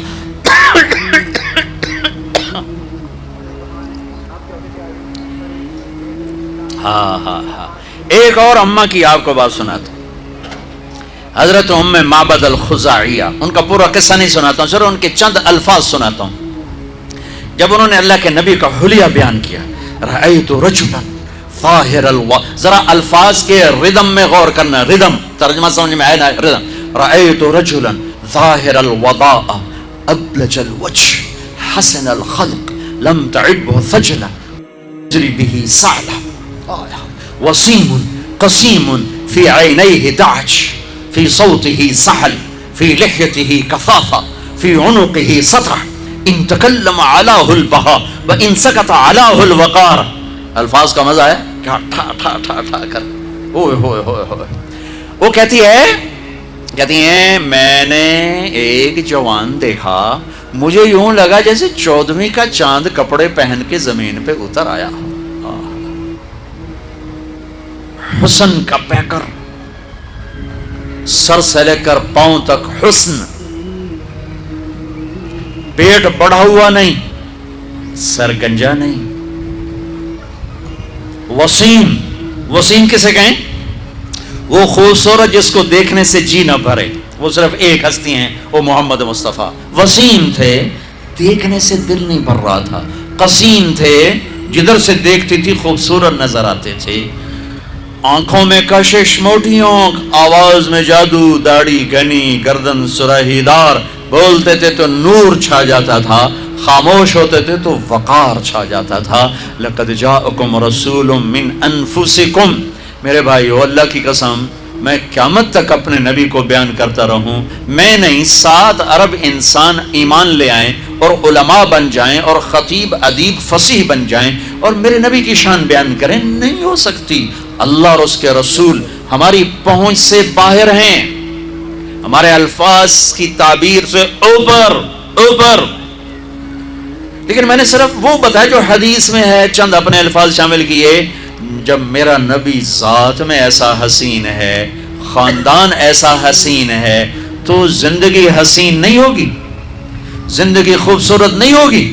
ہاں ایک اور اماں کی آپ کو بات سناتا ہوں. حضرت ام معبد الخزاعیہ، ان کا پورا قصہ نہیں سناتا ہوں، صرف ان کے چند الفاظ سناتا ہوں. جب انہوں نے اللہ کے نبی کا حلیہ بیان کیا، رأیت رجلا ظاہر ذرا الفاظ کے ردم میں غور کرنا. ردم ترجمہ سمجھ میں آئے نا؟ ردم. رأیت رجلا ظاہر الوضاء ابلج الوجه حسن الخلق لم تعبه ثجلة جری به سعلة وسيم قسيم في عينيه دعج في صوته سحل في لحيته كثافة في عنقه سطع ان تكلم علاه البهاء وان سكت علاه الوقار. الفاظ کا مزہ ہے کیا ٹھا ٹھا ٹھا ٹھا کر. وہ کہتی ہیں میں نے ایک جوان دیکھا، مجھے یوں لگا جیسے 14ویں کا چاند کپڑے پہن کے زمین پہ اتر آیا. حسن کا پیکر، سر سے لے کر پاؤں تک حسن، پیٹ بڑھا ہوا نہیں، سر گنجا نہیں. وسیم کسے کہیں؟ وہ خوبصورت جس کو دیکھنے سے جی نہ بھرے. وہ صرف ایک ہستی ہیں، وہ محمد مصطفیٰ. وسیم تھے، دیکھنے سے دل نہیں بھر رہا تھا. قسیم تھے، جدھر سے دیکھتی تھی خوبصورت نظر آتے تھے. آنکھوں میں کشش موٹی آنکھ، آواز میں جادو، داڑھی گھنی، گردن سراہی دار. بولتے تھے تو نور چھا جاتا تھا، خاموش ہوتے تھے تو وقار چھا جاتا تھا. لقد جاءکم رسول من انفسکم. میرے بھائیو اللہ کی قسم میں قیامت تک اپنے نبی کو بیان کرتا رہوں، میں نہیں 7 ارب انسان ایمان لے آئیں اور علماء بن جائیں اور خطیب ادیب فصیح بن جائیں اور میرے نبی کی شان بیان کریں، نہیں ہو سکتی. اللہ اور اس کے رسول ہماری پہنچ سے باہر ہیں، ہمارے الفاظ کی تعبیر سے اوپر. لیکن میں نے صرف وہ بتایا جو حدیث میں ہے، چند اپنے الفاظ شامل کیے. جب میرا نبی ذات میں ایسا حسین ہے، خاندان ایسا حسین ہے، تو زندگی حسین نہیں ہوگی، زندگی خوبصورت نہیں ہوگی.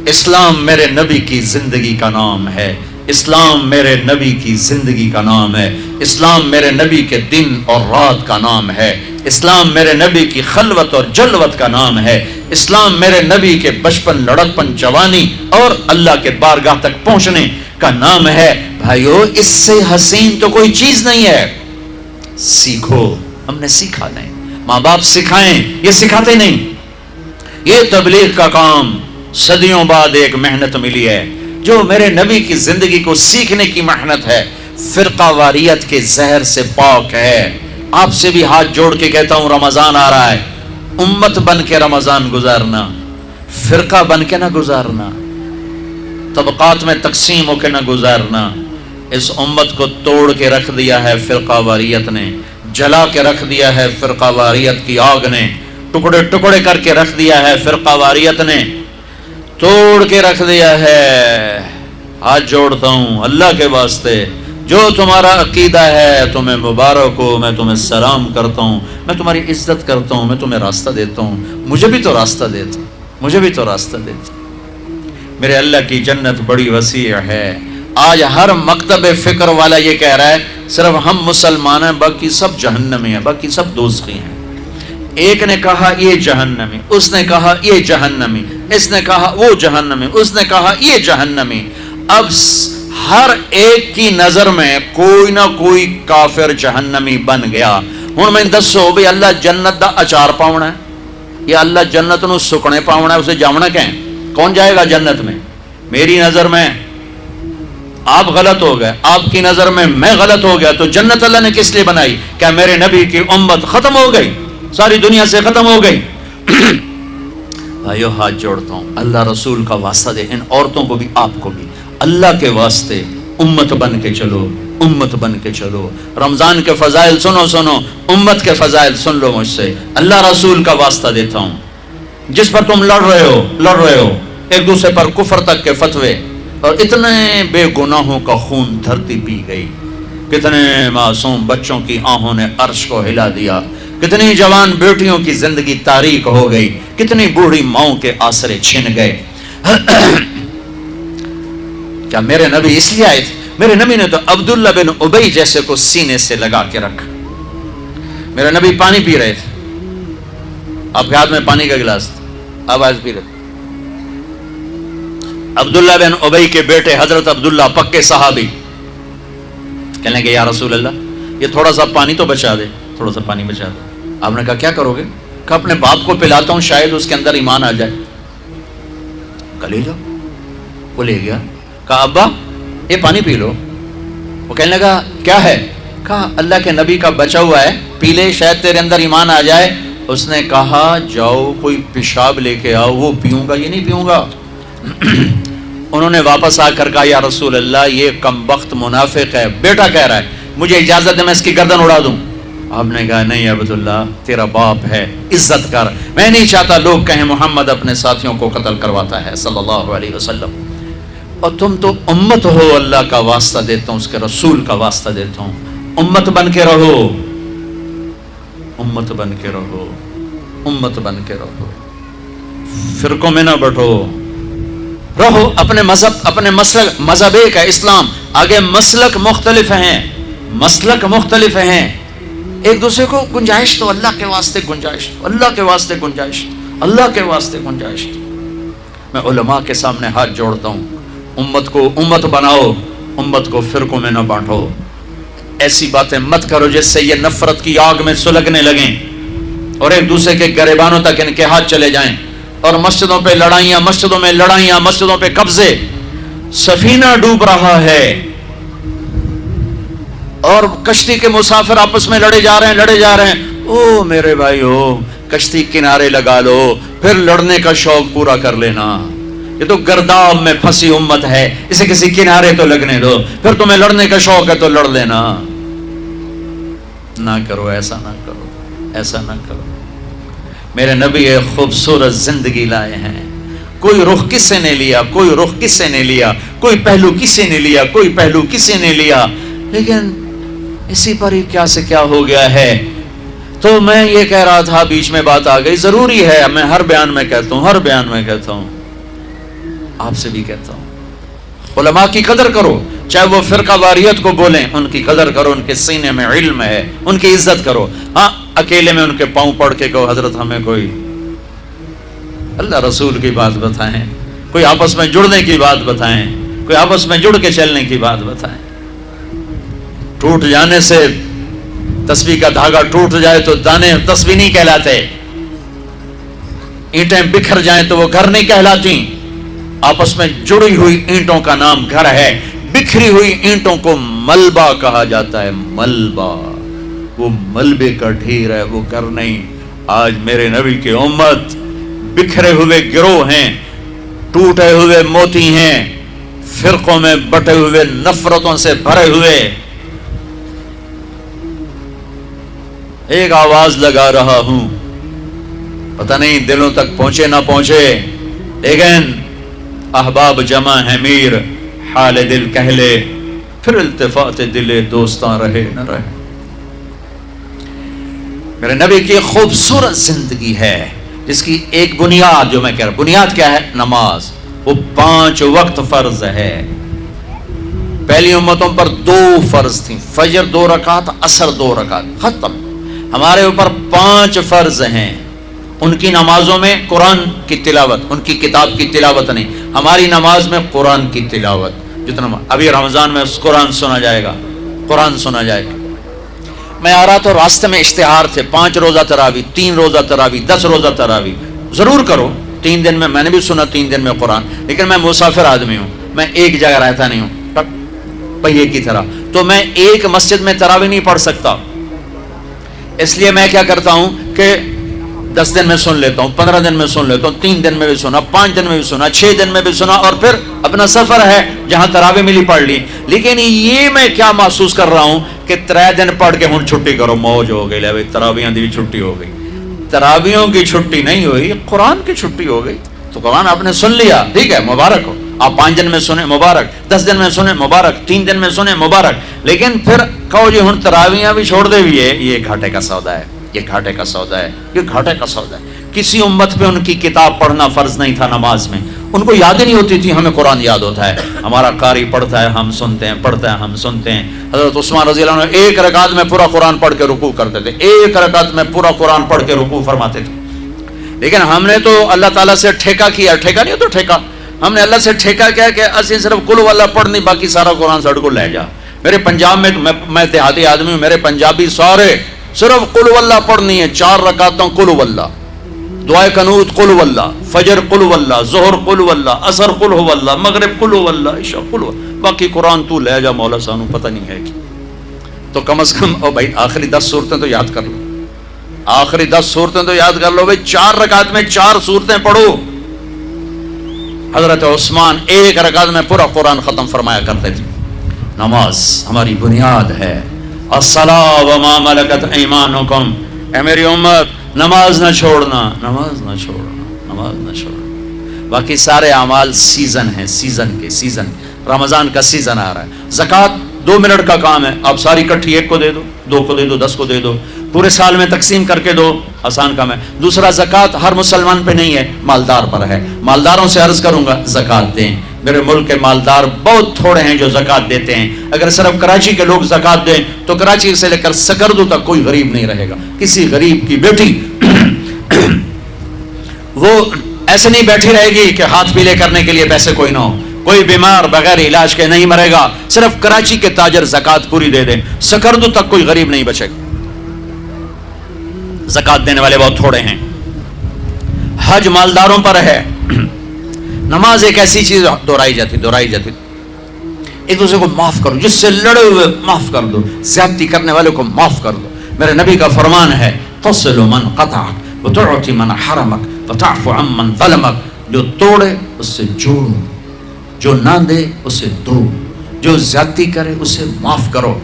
اسلام میرے نبی کی زندگی کا نام ہے، اسلام میرے نبی کی زندگی کا نام ہے، اسلام میرے نبی کے دن اور رات کا نام ہے، اسلام میرے نبی کی خلوت اور جلوت کا نام ہے، اسلام میرے نبی کے بچپن، لڑکپن، جوانی اور اللہ کے بارگاہ تک پہنچنے کا نام ہے. بھائیو اس سے حسین تو کوئی چیز نہیں ہے. سیکھو، ہم نے سیکھا نہیں، ماں باپ سکھائیں، یہ سکھاتے نہیں. یہ تبلیغ کا کام صدیوں بعد ایک محنت ملی ہے جو میرے نبی کی زندگی کو سیکھنے کی محنت ہے. فرقہ واریت کے زہر سے پاک ہے. آپ سے بھی ہاتھ جوڑ کے کہتا ہوں، رمضان آ رہا ہے، امت بن کے رمضان گزارنا، فرقہ بن کے نہ گزارنا، طبقات میں تقسیم ہو کے نہ گزارنا. اس امت کو توڑ کے رکھ دیا ہے فرقہ واریت نے، جلا کے رکھ دیا ہے فرقہ واریت کی آگ نے، ٹکڑے ٹکڑے کر کے رکھ دیا ہے فرقہ واریت نے، توڑ کے رکھ دیا ہے. ہاتھ جوڑتا ہوں اللہ کے واسطے، جو تمہارا عقیدہ ہے تمہیں مبارک ہو، میں تمہیں سلام کرتا ہوں، میں تمہاری عزت کرتا ہوں، میں تمہیں راستہ دیتا ہوں. مجھے بھی تو راستہ دیتا، مجھے بھی تو راستہ دیتا. میرے اللہ کی جنت بڑی وسیع ہے. آج ہر مکتب فکر والا یہ کہہ رہا ہے صرف ہم مسلمان ہیں، باقی سب جہنمی ہیں، باقی سب دوزخی ہیں. ایک نے کہا یہ جہنمی، اس نے کہا یہ جہنمی، اس نے کہا وہ جہنمی، اس نے کہا یہ جہنمی. اب ہر ایک کی نظر میں کوئی نہ کوئی کافر جہنمی بن گیا. ہن میں دسو بھی اللہ جنت دا اچار پاؤنا ہے یا اللہ جنت نو سکنے پاؤنا ہے؟ اسے جاونا کہیں کون جائے گا جنت میں؟ میری نظر میں آپ غلط ہو گئے، آپ کی نظر میں میں غلط ہو گیا. تو جنت اللہ نے کس لیے بنائی؟ کیا میرے نبی کی امت ختم ہو گئی، ساری دنیا سے ختم ہو گئی؟ بھائیو ہاتھ جوڑتا ہوں، اللہ رسول کا واسطہ دے، ان عورتوں کو بھی آپ کو بھی اللہ کے واسطے امت بن کے چلو، امت بن کے چلو. رمضان کے فضائل سنو، امت کے فضائل سن لو مجھ سے. اللہ رسول کا واسطہ دیتا ہوں، جس پر تم لڑ رہے ہو ایک دوسرے پر کفر تک کے فتوے، اور اتنے بے گناہوں کا خون دھرتی پی گئی، کتنے معصوم بچوں کی آہوں نے عرش کو ہلا دیا، کتنی جوان بیٹیوں کی زندگی تاریک ہو گئی، کتنی بوڑھی ماؤں کے آسرے چھن گئے. کیا میرے نبی اس لیے آئے تھے؟ میرے نبی نے تو عبداللہ بن ابی جیسے کو سینے سے لگا کے رکھا. میرے نبی پانی پی رہے تھے، آپ کے ہاتھ میں پانی کا گلاس تھا، آپ آج پی رہے تھے. عبداللہ بن ابی کے بیٹے حضرت عبداللہ پکے صحابی کہنے لگے یا رسول اللہ یہ تھوڑا سا پانی تو بچا دے، تھوڑا سا پانی بچا دے. آپ نے کہا کیا کرو گے؟ کہا اپنے باپ کو پلاتا ہوں، شاید اس کے اندر ایمان آ جائے. کہا لے لو. وہ لے گیا. کہا ابا یہ پانی پی لو. وہ کہنے لگا کیا ہے؟ کہا اللہ کے نبی کا بچا ہوا ہے، پی لے، شاید تیرے اندر ایمان آ جائے. اس نے کہا جاؤ کوئی پیشاب لے کے آؤ، وہ پیوں گا، یہ نہیں پیوں گا. انہوں نے واپس آ کر کہا یا رسول اللہ یہ کمبخت منافق ہے، بیٹا کہہ رہا ہے، مجھے اجازت ہے میں اس کی گردن اڑا دوں. آپ نے کہا نہیں عبداللہ تیرا باپ ہے، عزت کر. میں نہیں چاہتا لوگ کہیں محمد اپنے ساتھیوں کو قتل کرواتا ہے صلی اللہ علیہ وسلم. اور تم تو امت ہو، اللہ کا واسطہ دیتا ہوں، اس کے رسول کا واسطہ دیتا ہوں، امت بن کے رہو، امت بن کے رہو، امت بن کے رہو. فرقوں میں نہ بٹو، رہو اپنے مذہب، اپنے مسلک. مذہب ایک ہے اسلام، آگے مسلک مختلف ہیں، مسلک مختلف ہیں. ایک دوسرے کو گنجائش تو اللہ کے واسطے گنجائش دو، اللہ کے واسطے گنجائش دو، اللہ کے واسطے گنجائش دو. میں علماء کے سامنے ہاتھ جوڑتا ہوں، امت کو امت بناؤ، امت کو فرقوں میں نہ بانٹو. ایسی باتیں مت کرو جس سے یہ نفرت کی آگ میں سلگنے لگیں اور ایک دوسرے کے گریبانوں تک ان کے ہاتھ چلے جائیں، اور مسجدوں پہ لڑائیاں، مسجدوں میں لڑائیاں، مسجدوں پہ قبضے. سفینہ ڈوب رہا ہے اور کشتی کے مسافر آپس میں لڑے جا رہے ہیں. او میرے بھائیو، کشتی کنارے لگا لو، پھر لڑنے کا شوق پورا کر لینا. یہ تو گرداب میں پھنسی امت ہے، اسے کسی کنارے تو لگنے دو، پھر تمہیں لڑنے کا شوق ہے تو لڑ لینا. نہ کرو، ایسا نہ کرو، ایسا نہ کرو. میرے نبی ایک خوبصورت زندگی لائے ہیں. کوئی رخ کسی نے لیا، کوئی رخ کسی نے لیا، کوئی پہلو کسی نے لیا، کوئی پہلو کسی نے لیا، لیکن اسی پر ہی کیا سے کیا ہو گیا ہے. تو میں یہ کہہ رہا تھا، بیچ میں بات آ گئی، ضروری ہے میں ہر بیان میں کہتا ہوں، ہر بیان میں کہتا ہوں، آپ سے بھی کہتا ہوں، علماء کی قدر کرو، چاہے وہ فرقہ واریت کو بولیں، ان کی قدر کرو، ان کے سینے میں علم ہے، ان کی عزت کرو. ہاں اکیلے میں ان کے پاؤں پڑھ کے کہو حضرت ہمیں کوئی اللہ رسول کی بات بتائیں، کوئی آپس میں جڑنے کی بات بتائیں، کوئی آپس میں جڑ کے چلنے کی بات بتائیں. ٹوٹ جانے سے تسبیح کا دھاگا ٹوٹ جائے تو دانے تسبیح نہیں کہلاتے، اینٹیں بکھر جائیں تو وہ گھر نہیں کہلاتی. آپس میں جڑی ہوئی اینٹوں کا نام گھر ہے، بکھری ہوئی اینٹوں کو ملبہ کہا جاتا ہے. ملبہ وہ ملبے کا ڈھیر ہے، وہ گھر نہیں. آج میرے نبی کی امت بکھرے ہوئے گروہ ہیں، ٹوٹے ہوئے موتی ہیں، فرقوں میں بٹے ہوئے، نفرتوں سے بھرے ہوئے. ایک آواز لگا رہا ہوں، پتہ نہیں دلوں تک پہنچے نہ پہنچے، لیکن احباب جمع ہے میر، حال دل کہہ لے، پھر التفات دل دوستاں رہے نہ رہے. میرے نبی کی خوبصورت زندگی ہے جس کی ایک بنیاد، جو میں کہہ رہا ہوں، بنیاد کیا ہے؟ نماز. وہ 5 وقت فرض ہے. پہلی امتوں پر 2 فرض تھیں، فجر 2 رکعت، عصر 2 رکعت، ختم۔ ہمارے اوپر 5 فرض ہیں، ان کی نمازوں میں قرآن کی تلاوت، ان کی کتاب کی تلاوت نہیں، ہماری نماز میں قرآن کی تلاوت۔ جتنا ابھی رمضان میں قرآن سنا جائے گا، قرآن سنا جائے گا۔ میں آ رہا تھا، راستے میں اشتہار تھے، 5 روزہ تراویح، 3 روزہ تراویح، 10 روزہ تراویح، ضرور کرو 3 دن میں نے بھی سنا 3 دن میں قرآن، لیکن میں مسافر آدمی ہوں، میں ایک جگہ رہتا نہیں ہوں پہیے کی طرح، تو میں ایک مسجد میں تراویح نہیں پڑھ سکتا، اس لیے میں کیا کرتا ہوں کہ 10 دن میں سن لیتا ہوں، 15 دن میں سن لیتا ہوں، 3 دن میں بھی سنا، 5 دن میں بھی سنا، 6 دن میں بھی سنا، اور پھر اپنا سفر ہے جہاں تراویح ملی پڑھ لی۔ لیکن یہ میں کیا محسوس کر رہا ہوں کہ 3 دن پڑھ کے ہوں چھٹی کرو، موج ہو گئی، لے تراویحاں دی بھی چھٹی ہو گئی۔ تراویحوں کی چھٹی نہیں ہوئی، قرآن کی چھٹی ہو گئی۔ تو قرآن آپ نے سن لیا، ٹھیک ہے، مبارک ہو، آپ 5 دن میں سنیں مبارک، 10 دن میں سنیں مبارک، 3 دن میں سنیں مبارک، لیکن پھر کہو جی ہوں تراویحاں بھی چھوڑ دے بھی ہے، یہ گھاٹے کا سودا ہے، یہ گھاٹے کا سودا ہے، یہ گھاٹے کا سودا ہے۔ کسی امت پہ ان کی کتاب پڑھنا فرض نہیں تھا نماز میں، ان کو یاد ہی نہیں ہوتی تھی، ہمیں قرآن یاد ہوتا ہے، ہمارا قاری پڑھتا ہے ہم سنتے ہیں، پڑھتا ہے ہم سنتے ہیں۔ حضرت عثمان رضی اللہ عنہ 1 رکعت میں پورا قرآن پڑھ کے رکوع کرتے تھے، 1 رکعت میں پورا قرآن پڑھ کے رکوع فرماتے تھے۔ لیکن ہم نے تو اللہ تعالیٰ سے ٹھیکہ کیا، ٹھیکہ نہیں تو ٹھیکہ، ہم نے اللہ سے ٹھیکہ کیا کہ اسی صرف قل ہو اللہ پڑھنی، باقی سارا قرآن سڑ کو لے جا۔ میرے پنجاب میں دیہاتی آدمی ہوں، میرے پنجابی سارے صرف قل ہو اللہ پڑھنی ہے، 4 رکعتوں قل ہو اللہ، دعائے قنوت قل ہو اللہ، فجر قل ہو اللہ، ظہر قل ہو اللہ، عصر قل ہو اللہ، مغرب قل ہو اللہ، عشاء قل ہو، باقی قرآن تو لے جا مولا سانو پتہ نہیں ہے کہ۔ تو کم از کم او بھائی آخری 10 صورتیں تو یاد کر لو، آخری 10 صورتیں تو یاد کر لو بھائی، 4 رکعت میں 4 صورتیں پڑھو۔ حضرت عثمان 1 رکعت میں پورا قرآن ختم فرمایا کرتے تھے۔ نماز ہماری بنیاد ہے، الصلاۃ وما ملکت ایمانکم، اے میری امت نماز نہ چھوڑنا، نماز نہ چھوڑنا، نماز نہ چھوڑنا۔ باقی سارے اعمال سیزن ہیں، سیزن کے، سیزن رمضان کا سیزن آ رہا ہے۔ زکوٰۃ 2 منٹ کا کام ہے، آپ ساری کٹھی 1 کو دے دو، 2 کو دے دو، 10 کو دے دو، پورے سال میں تقسیم کر کے دو، آسان کام ہے۔ دوسرا زکوٰۃ ہر مسلمان پہ نہیں ہے، مالدار پر ہے، مالداروں سے عرض کروں گا زکوٰۃ دیں۔ میرے ملک کے مالدار بہت تھوڑے ہیں جو زکوٰۃ دیتے ہیں، اگر صرف کراچی کے لوگ زکوٰۃ دیں تو کراچی سے لے کر سکردو تک کوئی غریب نہیں رہے گا۔ کسی غریب کی بیٹی وہ ایسے نہیں بیٹھی رہے گی کہ ہاتھ پیلے کرنے کے لیے پیسے کوئی نہ ہو، کوئی بیمار بغیر علاج کے نہیں مرے گا، صرف کراچی کے تاجر زکوٰۃ پوری دے دیں، سکردو تک کوئی غریب نہیں بچے گا۔ زکوٰۃ دینے والے بہت تھوڑے ہیں۔ حج مالداروں پر ہے۔ نماز ایک ایسی چیز دہرائی جاتی ایک دوسرے کو معاف کرو، جس سے لڑے ہوئے معاف کر دو، زیادتی کرنے والے کو معاف کر دو۔ میرے نبی کا فرمان ہے تصل من قطعک وتعطی من حرمک وتعفو عن من ظلمک، جو توڑے اس سے جوڑو، جو نہ دے اسے دو، جو زیادتی کرے اسے معاف کرو۔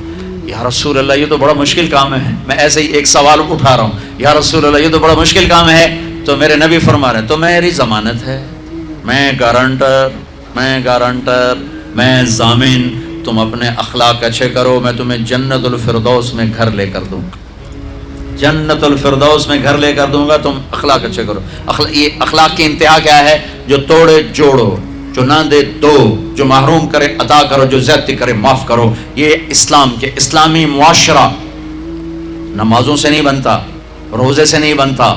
یا رسول اللہ یہ تو بڑا مشکل کام ہے، میں ایسے ہی ایک سوال اٹھا رہا ہوں، یا رسول اللہ یہ تو بڑا مشکل کام ہے، تو میرے نبی فرما رہے ہیں تو میری ضمانت ہے، میں گارنٹر، میں ضامن، تم اپنے اخلاق اچھے کرو، میں تمہیں جنت الفردوس میں گھر لے کر دوں گا، جنت الفردوس میں گھر لے کر دوں گا، تم اخلاق اچھے کرو۔ یہ اخلاق کی انتہا کیا ہے؟ جو توڑے جوڑو، جو نہ دے دو، جو محروم کرے عطا کرو، جو زیادتی کرے معاف کرو۔ یہ اسلام کے اسلامی معاشرہ نمازوں سے نہیں بنتا، روزے سے نہیں بنتا،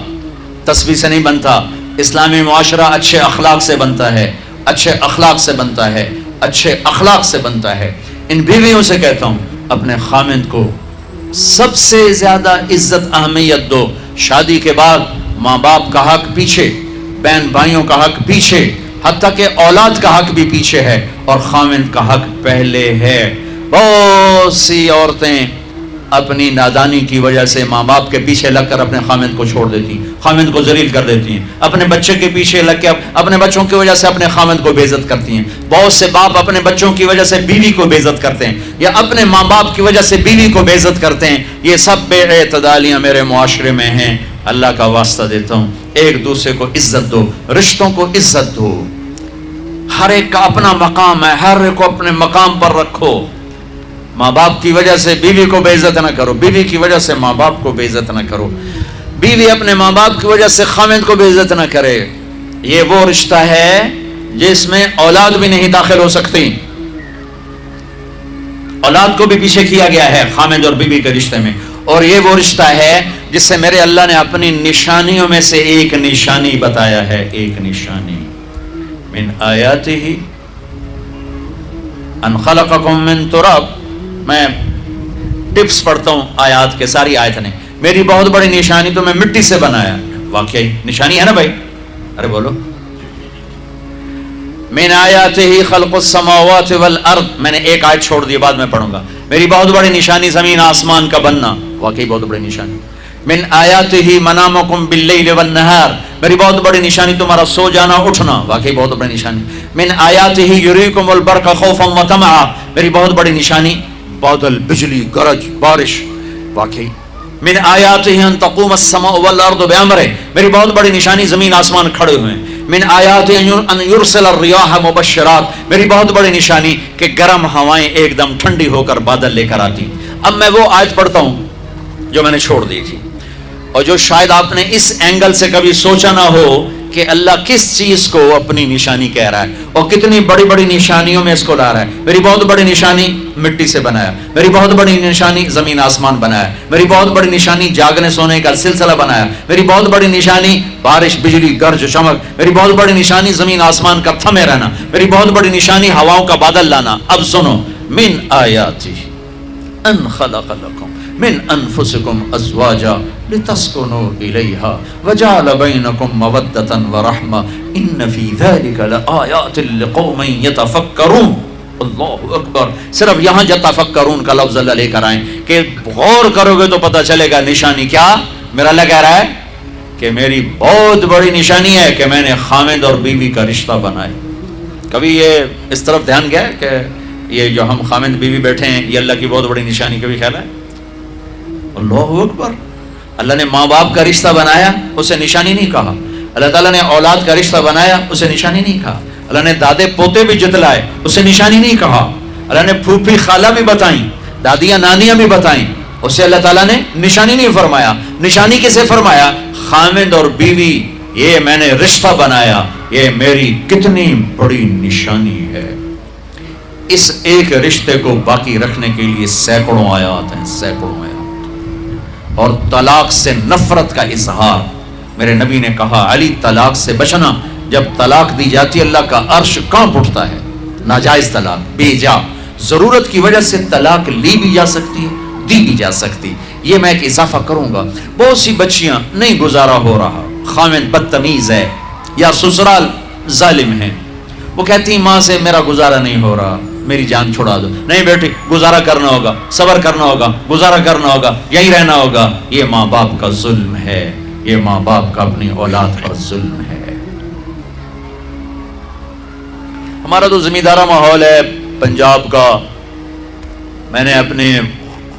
تسبیح سے نہیں بنتا، اسلامی معاشرہ اچھے اخلاق سے بنتا ہے، اچھے اخلاق سے بنتا ہے، اچھے اخلاق سے بنتا ہے۔ ان بیویوں سے کہتا ہوں اپنے خامند کو سب سے زیادہ عزت اہمیت دو۔ شادی کے بعد ماں باپ کا حق پیچھے، بہن بھائیوں کا حق پیچھے، حتیٰ کہ اولاد کا حق بھی پیچھے ہے، اور خامند کا حق پہلے ہے۔ بہت سی عورتیں اپنی نادانی کی وجہ سے ماں باپ کے پیچھے لگ کر اپنے خامند کو چھوڑ دیتی ہیں، خامند کو ذلیل کر دیتی ہیں، اپنے بچے کے پیچھے لگ کے اپنے بچوں کی وجہ سے اپنے خامند کو بے عزت کرتی ہیں۔ بہت سے باپ اپنے بچوں کی وجہ سے بیوی کو بے عزت کرتے ہیں، یا اپنے ماں باپ کی وجہ سے بیوی کو بے عزت کرتے ہیں۔ یہ سب بے اعتدالیاں میرے معاشرے میں ہیں۔ اللہ کا واسطہ دیتا ہوں، ایک دوسرے کو عزت دو، رشتوں کو عزت دو۔ ہر ایک کا اپنا مقام ہے، ہر ایک کو اپنے مقام پر رکھو۔ ماں باپ کی وجہ سے بیوی کو بے عزت نہ کرو، بیوی کی وجہ سے ماں باپ کو بے عزت نہ کرو، بیوی اپنے ماں باپ کی وجہ سے خامند کو بے عزت نہ کرے۔ یہ وہ رشتہ ہے جس میں اولاد بھی نہیں داخل ہو سکتی، اولاد کو بھی پیچھے کیا گیا ہے خامد اور بیوی کے رشتے میں، اور یہ وہ رشتہ ہے جس سے میرے اللہ نے اپنی نشانیوں میں سے ایک نشانی بتایا ہے، ایک نشانی، من آیاتہ ان خلقکم من تراب۔ میں ٹپس پڑھتا ہوں آیات کے، ساری آیت نے، میری بہت بڑی نشانی تو میں مٹی سے بنایا، واقعی نشانی ہے نا بھائی، ارے بولو، من آیاتہ خلق السماوات والارض، میں نے ایک آیت چھوڑ دی، بعد میں پڑھوں گا، میری بہت بڑی نشانی زمین آسمان کا بننا، واقعی بہت بڑی نشانی، من آیاتہ منامکم باللیل والنہار، میری بہت بڑی نشانی تمہارا سو جانا اٹھنا، واقعی بہت بڑی نشانی، من آیاتہ یریکم البرق خوفا وطمعا، میری بہت بڑی نشانی بادل، بجلی، گرج، بارش، واقعی، من آیاتہ ان تقوم السماء والارض بامرہ، میری بہت بڑی نشانی زمین آسمان کھڑے ہوئے ہیں، من آیات ان یرسل الریاح مبشرات، میری بہت بڑی نشانی کہ گرم ہوائیں ایک دم ٹھنڈی ہو کر بادل لے کر آتی۔ اب میں وہ آیت پڑھتا ہوں جو میں نے چھوڑ دی تھی، اور جو شاید آپ نے اس اینگل سے کبھی سوچا نہ ہو کہ اللہ کس چیز کو اپنی نشانی کہہ رہا ہے اور کتنی بڑی بڑی نشانیوں میں اس کو لا رہا ہے۔ میری بہت بڑی نشانی مٹی سے بنایا، میری بہت بڑی نشانی زمین آسمان بنایا، میری بہت بڑی نشانی جاگنے سونے کا سلسلہ بنایا، میری بہت بڑی نشانی بارش، بجلی، گرج، چمک، میری بہت بڑی نشانی زمین آسمان کا تھمے رہنا، میری بہت بڑی نشانی ہواؤں کا بادل لانا۔ اب سنو، من آیاتی ان خلق لکم من انفسکم ازواجا لتسکنوا الیہا وجعل بینکم مودۃ ورحمہ ان فی ذلک لآیات لقوم یتفکرون۔ اللہ اکبر، صرف یہاں یتفکرون کا لفظ اللہ لے کر آئیں کہ غور کرو گے تو پتہ چلے گا نشانی کیا۔ میرا اللہ کہہ رہا ہے کہ میری بہت بڑی نشانی ہے کہ میں نے خامد اور بیوی کا رشتہ بنایا۔ کبھی یہ اس طرف دھیان گیا کہ یہ جو ہم خامد بیوی بیٹھے ہیں یہ اللہ کی بہت بڑی نشانی، کبھی خیال ہے؟ اللہ اکبر، اللہ نے ماں باپ کا رشتہ بنایا، اسے نشانی نہیں کہا۔ اللہ تعالیٰ نے اولاد کا رشتہ بنایا، اسے نشانی نہیں کہا۔ اللہ نے دادے پوتے بھی جتلائے، اسے نشانی نہیں کہا۔ اللہ نے پھوپھی خالہ بھی بتائیں، دادیاں نانیاں بھی بتائیں، اسے اللہ تعالیٰ نے نشانی نہیں فرمایا۔ نشانی کسے فرمایا؟ خامد اور بیوی، یہ میں نے رشتہ بنایا، یہ میری کتنی بڑی نشانی ہے۔ اس ایک رشتے کو باقی رکھنے کے لیے سینکڑوں آیات ہیں، سینکڑوں آیات، اور طلاق سے نفرت کا اظہار۔ میرے نبی نے کہا علی طلاق سے بچنا، جب طلاق دی جاتی اللہ کا عرش کانپ اٹھتا ہے۔ ناجائز طلاق، بے جا، ضرورت کی وجہ سے طلاق لی بھی جا سکتی ہے، دی بھی جا سکتی۔ یہ میں ایک اضافہ کروں گا، بہت سی بچیاں نہیں گزارا ہو رہا، خامد بدتمیز ہے یا سسرال ظالم ہے، وہ کہتی ماں سے میرا گزارا نہیں ہو رہا، میری جان چھڑا دو۔ نہیں بیٹی، گزارا کرنا ہوگا، صبر کرنا ہوگا، گزارا کرنا ہوگا، یہی رہنا ہوگا۔ یہ ماں باپ کا ظلم ہے، یہ ماں باپ کا اپنی اولاد پر ظلم ہے۔ ہمارا تو زمیندارہ ماحول ہے پنجاب کا، میں نے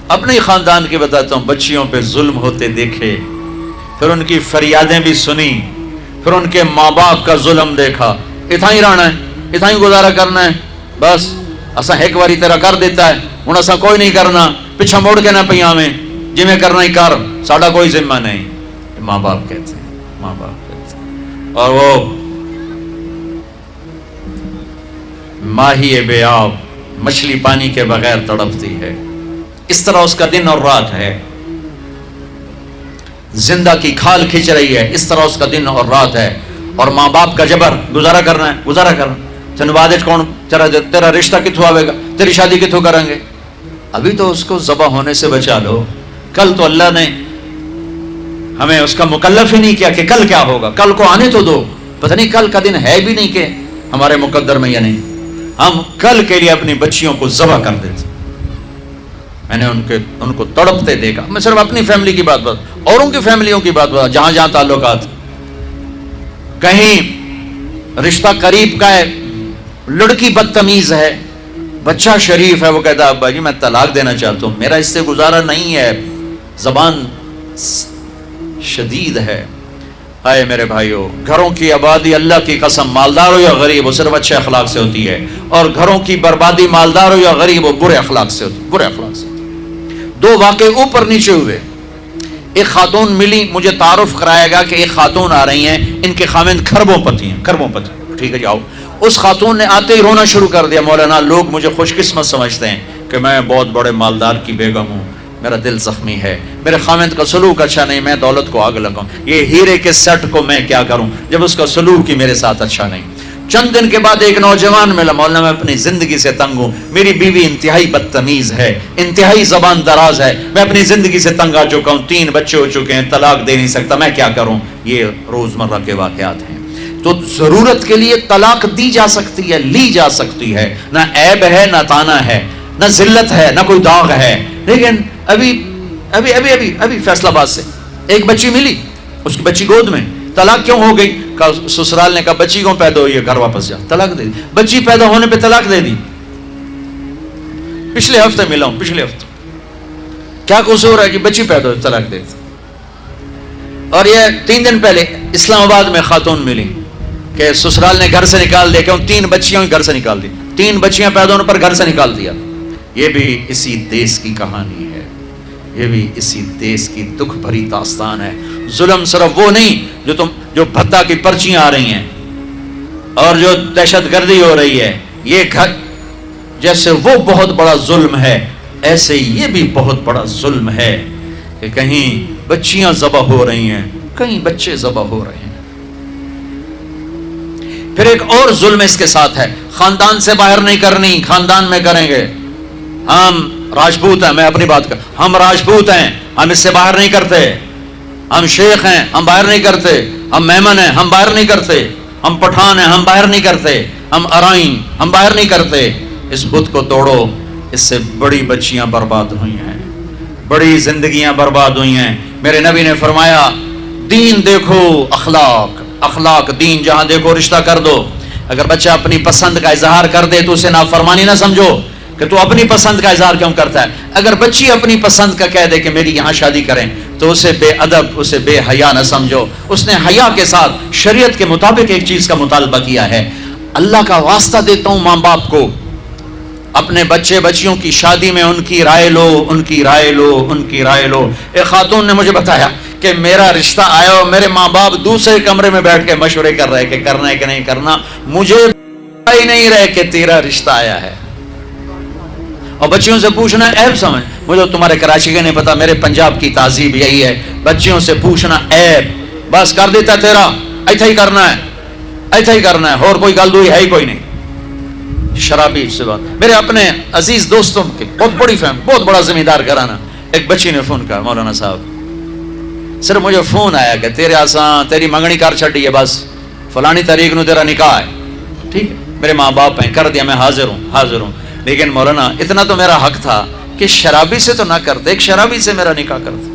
اپنے خاندان کے بتاتا ہوں، بچیوں پہ ظلم ہوتے دیکھے، پھر ان کی فریادیں بھی سنی، پھر ان کے ماں باپ کا ظلم دیکھا۔ اتنا ہی رہنا ہے، اتنا ہی گزارا کرنا ہے، بس اسا ایک باری تیرا کر دیتا ہے، ہوں اسا کوئی نہیں کرنا، پیچھا موڑ کے نہ پہ آویں، جی میں کرنا ہی کر، ساڈا کوئی ذمہ نہیں۔ ماں باپ کہتے ہیں، ماں باپ کہتے ہیں۔ اور وہ ماہی بے آب، مچھلی پانی کے بغیر تڑپتی ہے، اس طرح اس کا دن اور رات ہے۔ زندہ کی کھال کھچ رہی ہے، اس طرح اس کا دن اور رات ہے۔ اور ماں باپ کا جبر، گزارا کرنا ہے، گزارا کرنا، تین بعد کون تیرا رشتہ کتوں آئے گا، تیری شادی کتوں کریں گے؟ ابھی تو اس کو ذبح ہونے سے بچا لو، کل تو اللہ نے ہمیں اس کا مکلف ہی نہیں کیا کہ کل کیا ہوگا، کل کو آنے تو دو، پتہ نہیں کل کا دن ہے بھی نہیں کہ ہمارے مقدر میں یا نہیں۔ ہم کل کے لیے اپنی بچیوں کو ذبح کر دیتے۔ میں نے ان کو تڑپتے دیکھا، میں صرف اپنی فیملی کی بات اوروں کی فیملیوں کی بات جہاں جہاں تعلقات، کہیں رشتہ قریب کا ہے، لڑکی بدتمیز ہے، بچہ شریف ہے، وہ کہتا ہے ابا جی میں طلاق دینا چاہتا ہوں، میرا اس سے گزارا نہیں ہے، زبان شدید ہے۔ آئے میرے بھائیو، گھروں کی آبادی اللہ کی قسم، مالدار ہو یا غریب ہو، صرف اچھے اخلاق سے ہوتی ہے، اور گھروں کی بربادی مالدار ہو یا غریب ہو برے اخلاق سے ہوتی ہے، برے اخلاق سے ہوتی ہے۔ دو واقعے اوپر نیچے ہوئے۔ ایک خاتون ملی، مجھے تعارف کرائے گا کہ ایک خاتون آ رہی ہیں، ان کے خاوند کھربوں پتی ہیں، کھربوں پتی، ٹھیک ہے جاؤ۔ اس خاتون نے آتے ہی رونا شروع کر دیا، مولانا لوگ مجھے خوش قسمت سمجھتے ہیں، کہ میں بہت بڑے مالدار کی بیگم ہوں، میرا دل زخمی ہے، میرے خاوند کا سلوک اچھا نہیں، میں دولت کو آگ لگاؤں، یہ ہیرے کے سیٹ کو میں کیا کروں جب اس کا سلوک ہی میرے ساتھ اچھا نہیں۔ چند دن کے بعد ایک نوجوان ملا، مولانا میں اپنی زندگی سے تنگ ہوں، میری بیوی انتہائی بدتمیز ہے، انتہائی زبان دراز ہے، میں اپنی زندگی سے تنگ آ چکا ہوں، 3 بچے ہو چکے ہیں، طلاق دے نہیں سکتا، میں کیا کروں؟ یہ روزمرہ کے واقعات ہیں۔ تو ضرورت کے لیے طلاق دی جا سکتی ہے، لی جا سکتی ہے، نہ عیب ہے نہ تانا ہے، نہ ذلت ہے نہ کوئی داغ ہے۔ لیکن ابھی فیصلہ آباد سے ایک بچی ملی، اس کی بچی گود میں، طلاق کیوں ہو گئی؟ سسرال نے کہا بچی کیوں پیدا ہوئی ہے، گھر واپس جا، طلاق دے دی۔ بچی پیدا ہونے پہ طلاق دے دی۔ پچھلے ہفتے ملا ہوں، پچھلے ہفتے، کیا قصور ہے کہ بچی پیدا ہوئی طلاق دے دی۔ اور یہ 3 دن پہلے اسلام آباد میں خاتون ملی کہ سسرال نے گھر سے نکال دیا، کیوں 3 بچیاں گھر سے نکال دی، 3 بچیاں پیدا ہونے پر گھر سے نکال دیا۔ یہ بھی اسی دیس کی کہانی ہے، یہ بھی اسی دیس کی دکھ بھری داستان ہے۔ ظلم صرف وہ نہیں جو بھتہ کی پرچیاں آ رہی ہیں اور جو دہشت گردی ہو رہی ہے، یہ گھر جیسے وہ بہت بڑا ظلم ہے، ایسے یہ بھی بہت بڑا ظلم ہے کہ کہیں بچیاں ذبح ہو رہی ہیں، کہیں بچے ذبح ہو رہے ہیں۔ پھر ایک اور ظلم اس کے ساتھ ہے، خاندان سے باہر نہیں کرنی، خاندان میں کریں گے۔ ہم راجپوت ہیں، میں اپنی بات کر، ہم راجپوت ہیں، ہم اس سے باہر نہیں کرتے، ہم شیخ ہیں، ہم باہر نہیں کرتے، ہم میمن ہیں، ہم باہر نہیں کرتے، ہم پٹھان ہیں، ہم باہر نہیں کرتے، ہم ارائیں، ہم باہر نہیں کرتے۔ اس بت کو توڑو، اس سے بڑی بچیاں برباد ہوئی ہیں، بڑی زندگیاں برباد ہوئی ہیں۔ میرے نبی نے فرمایا دین دیکھو، اخلاق، اخلاق دین جہاں دیکھو رشتہ کر دو۔ اگر بچہ اپنی پسند کا اظہار کر دے تو اسے نافرمانی نہ سمجھو کہ تو اپنی پسند کا اظہار کیوں کرتا ہے۔ اگر بچی اپنی پسند کا کہہ دے کہ میری یہاں شادی کریں تو اسے بے ادب، اسے بے حیا نہ سمجھو۔ اس نے حیا کے ساتھ شریعت کے مطابق ایک چیز کا مطالبہ کیا ہے۔ اللہ کا واسطہ دیتا ہوں ماں باپ کو، اپنے بچے بچیوں کی شادی میں ان کی رائے لو، ان کی رائے لو، ان کی رائے لو۔ ایک خاتون نے مجھے بتایا کہ میرا رشتہ آیا اور میرے ماں باپ دوسرے کمرے میں بیٹھ کے مشورے کر رہے کہ کرنا ہے کہ نہیں کرنا، مجھے ہی نہیں رہے کہ تیرا رشتہ آیا ہے۔ اور بچیوں سے پوچھنا عیب سمجھ، مجھے تمہارے کراچی کا نہیں پتا، میرے پنجاب کی تہذیب یہی ہے، بچیوں سے پوچھنا عیب، بس کر دیتا تیرا، ایسا ہی کرنا ہے، ایسا ہی کرنا ہے، اور کوئی گل دوئی ہے ہی کوئی نہیں۔ شرابی سے بات، میرے اپنے عزیز دوستوں کے بہت بڑی فہم، بہت بڑا زمیندار گھرانہ، ایک بچی نے فون کہا، مولانا صاحب صرف مجھے فون آیا کہ تیرے آسان تیری منگنی کر چھڑی ہے، بس فلانی تاریخ نو تیرا نکاح ہے، ٹھیک ہے، میرے ماں باپ ہیں، کر دیا، میں حاضر ہوں، لیکن مولانا اتنا تو میرا حق تھا کہ شرابی سے تو نہ کرتے، ایک شرابی سے میرا نکاح کرتے۔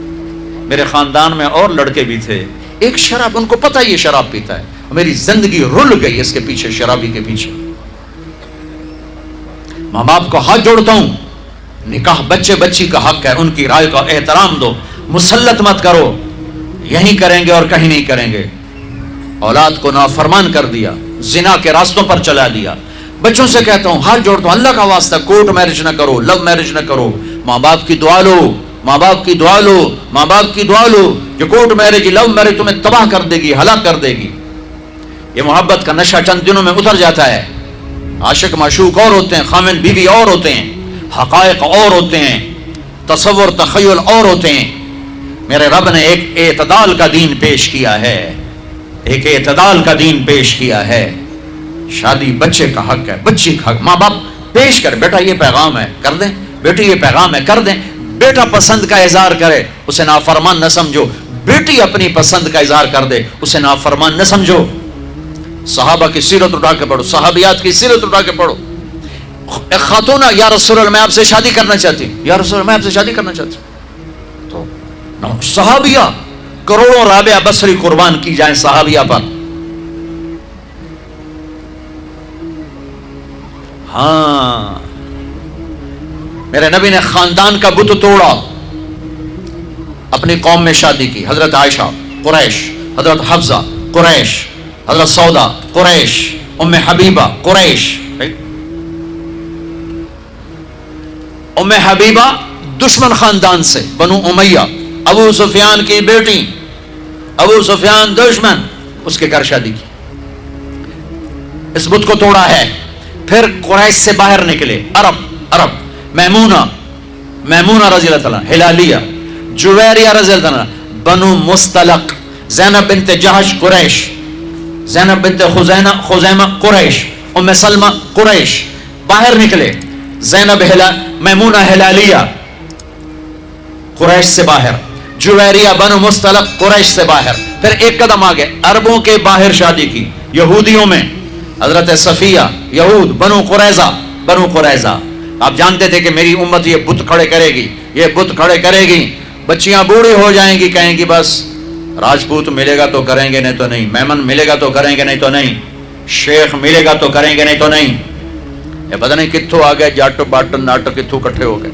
میرے خاندان میں اور لڑکے بھی تھے، ایک شراب، ان کو پتہ یہ شراب پیتا ہے، میری زندگی رل گئی اس کے پیچھے، شرابی کے پیچھے۔ ماں باپ کو ہاتھ جوڑتا ہوں، نکاح بچے بچی کا حق ہے، ان کی رائے کا احترام دو، مسلط مت کرو، یہیں کریں گے اور کہیں نہیں کریں گے۔ اولاد کو نافرمان کر دیا، زنا کے راستوں پر چلا دیا۔ بچوں سے کہتا ہوں، ہاتھ جوڑتا ہوں، اللہ کا واسطہ کورٹ میرج نہ کرو، لو میرج نہ کرو، ماں باپ کی دعا لو، ماں باپ کی دعا لو، ماں باپ کی دعا لو۔ جو کورٹ میرج، لو میرج تمہیں تباہ کر دے گی، ہلاک کر دے گی۔ یہ محبت کا نشہ چند دنوں میں اتر جاتا ہے، عاشق معشوق اور ہوتے ہیں، خامن بیوی اور ہوتے ہیں، حقائق اور ہوتے ہیں، تصور تخیل اور ہوتے ہیں۔ میرے رب نے ایک اعتدال کا دین پیش کیا ہے، ایک اعتدال کا دین پیش کیا ہے۔ شادی بچے کا حق ہے، بچی کا حق، ماں باپ پیش کر، بیٹا یہ پیغام ہے کر دیں، بیٹی یہ پیغام ہے کر دیں۔ بیٹا پسند کا اظہار کرے، اسے نافرمان نہ سمجھو، بیٹی اپنی پسند کا اظہار کر دے، اسے نافرمان نہ سمجھو۔ صحابہ کی سیرت اٹھا کے پڑھو، صحابیات کی سیرت اٹھا کے پڑھو۔ ایک خاتون، یا رسول اللہ میں آپ سے شادی کرنا چاہتی ہوں، یا رسول اللہ میں آپ سے شادی کرنا چاہتی ہوں، تو صحابیہ کروڑوں رابعہ بصری قربان کی جائیں صحابیہ پر۔ ہاں، میرے نبی نے خاندان کا بت توڑا، اپنی قوم میں شادی کی۔ حضرت عائشہ قریش، حضرت حفصہ قریش، حضرت سودا قریش، ام حبیبہ قریش۔ ام حبیبہ دشمن خاندان سے، بنو امیہ، ابو سفیان کی بیٹی، ابو سفیان دشمن، اس کے گھر شادی کی، اس بت کو توڑا ہے۔ پھر قریش سے باہر نکلے، عرب، میمونہ رضی اللہ تعالیٰ ہلالیہ، جویریہ رضی اللہ تعالیٰ، بنو مستلق، زینب بنت جہش قریش، زینب بنت خزیمہ قریش، ام سلمہ قریش، باہر نکلے، میمونہ ہلالیہ قریش سے باہر، جویریہ بنو مستلق قریش سے باہر، پھر ایک قدم آگے عربوں کے باہر شادی کی، یہودیوں میں حضرت صفیہ، یہود، بنو قریظہ، آپ جانتے تھے کہ میری امت یہ بت کھڑے کرے گی، یہ بت کھڑے کرے گی، بچیاں بوڑھی ہو جائیں گی، کہیں گی بس راجپوت ملے گا تو کریں گے نہیں تو نہیں، میمن ملے گا تو کریں گے نہیں تو نہیں، شیخ ملے گا تو کریں گے نہیں تو نہیں، یہ پتہ نہیں کتھوں آ گئے جاٹ باٹ ناٹ کتھوں کٹھے ہو گئے۔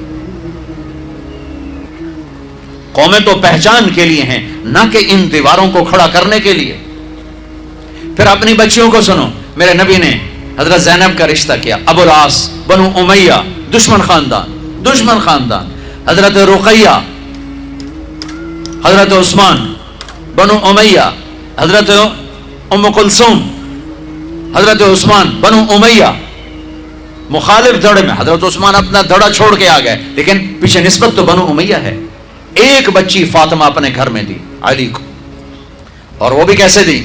قومیں تو پہچان کے لیے ہیں، نہ کہ ان دیواروں کو کھڑا کرنے کے لیے۔ پھر اپنی بچیوں کو سنو، میرے نبی نے حضرت زینب کا رشتہ کیا، ابو العاص بنو امیہ، دشمن خاندان، حضرت رقیہ، حضرت عثمان بنو امیہ، حضرت ام کلثوم، حضرت عثمان بنو امیہ، مخالف دھڑے میں، حضرت عثمان اپنا دھڑا چھوڑ کے آ گئے، لیکن پیچھے نسبت تو بنو امیہ ہے۔ ایک بچی فاطمہ اپنے گھر میں دی علی کو، اور وہ بھی کیسے دی؟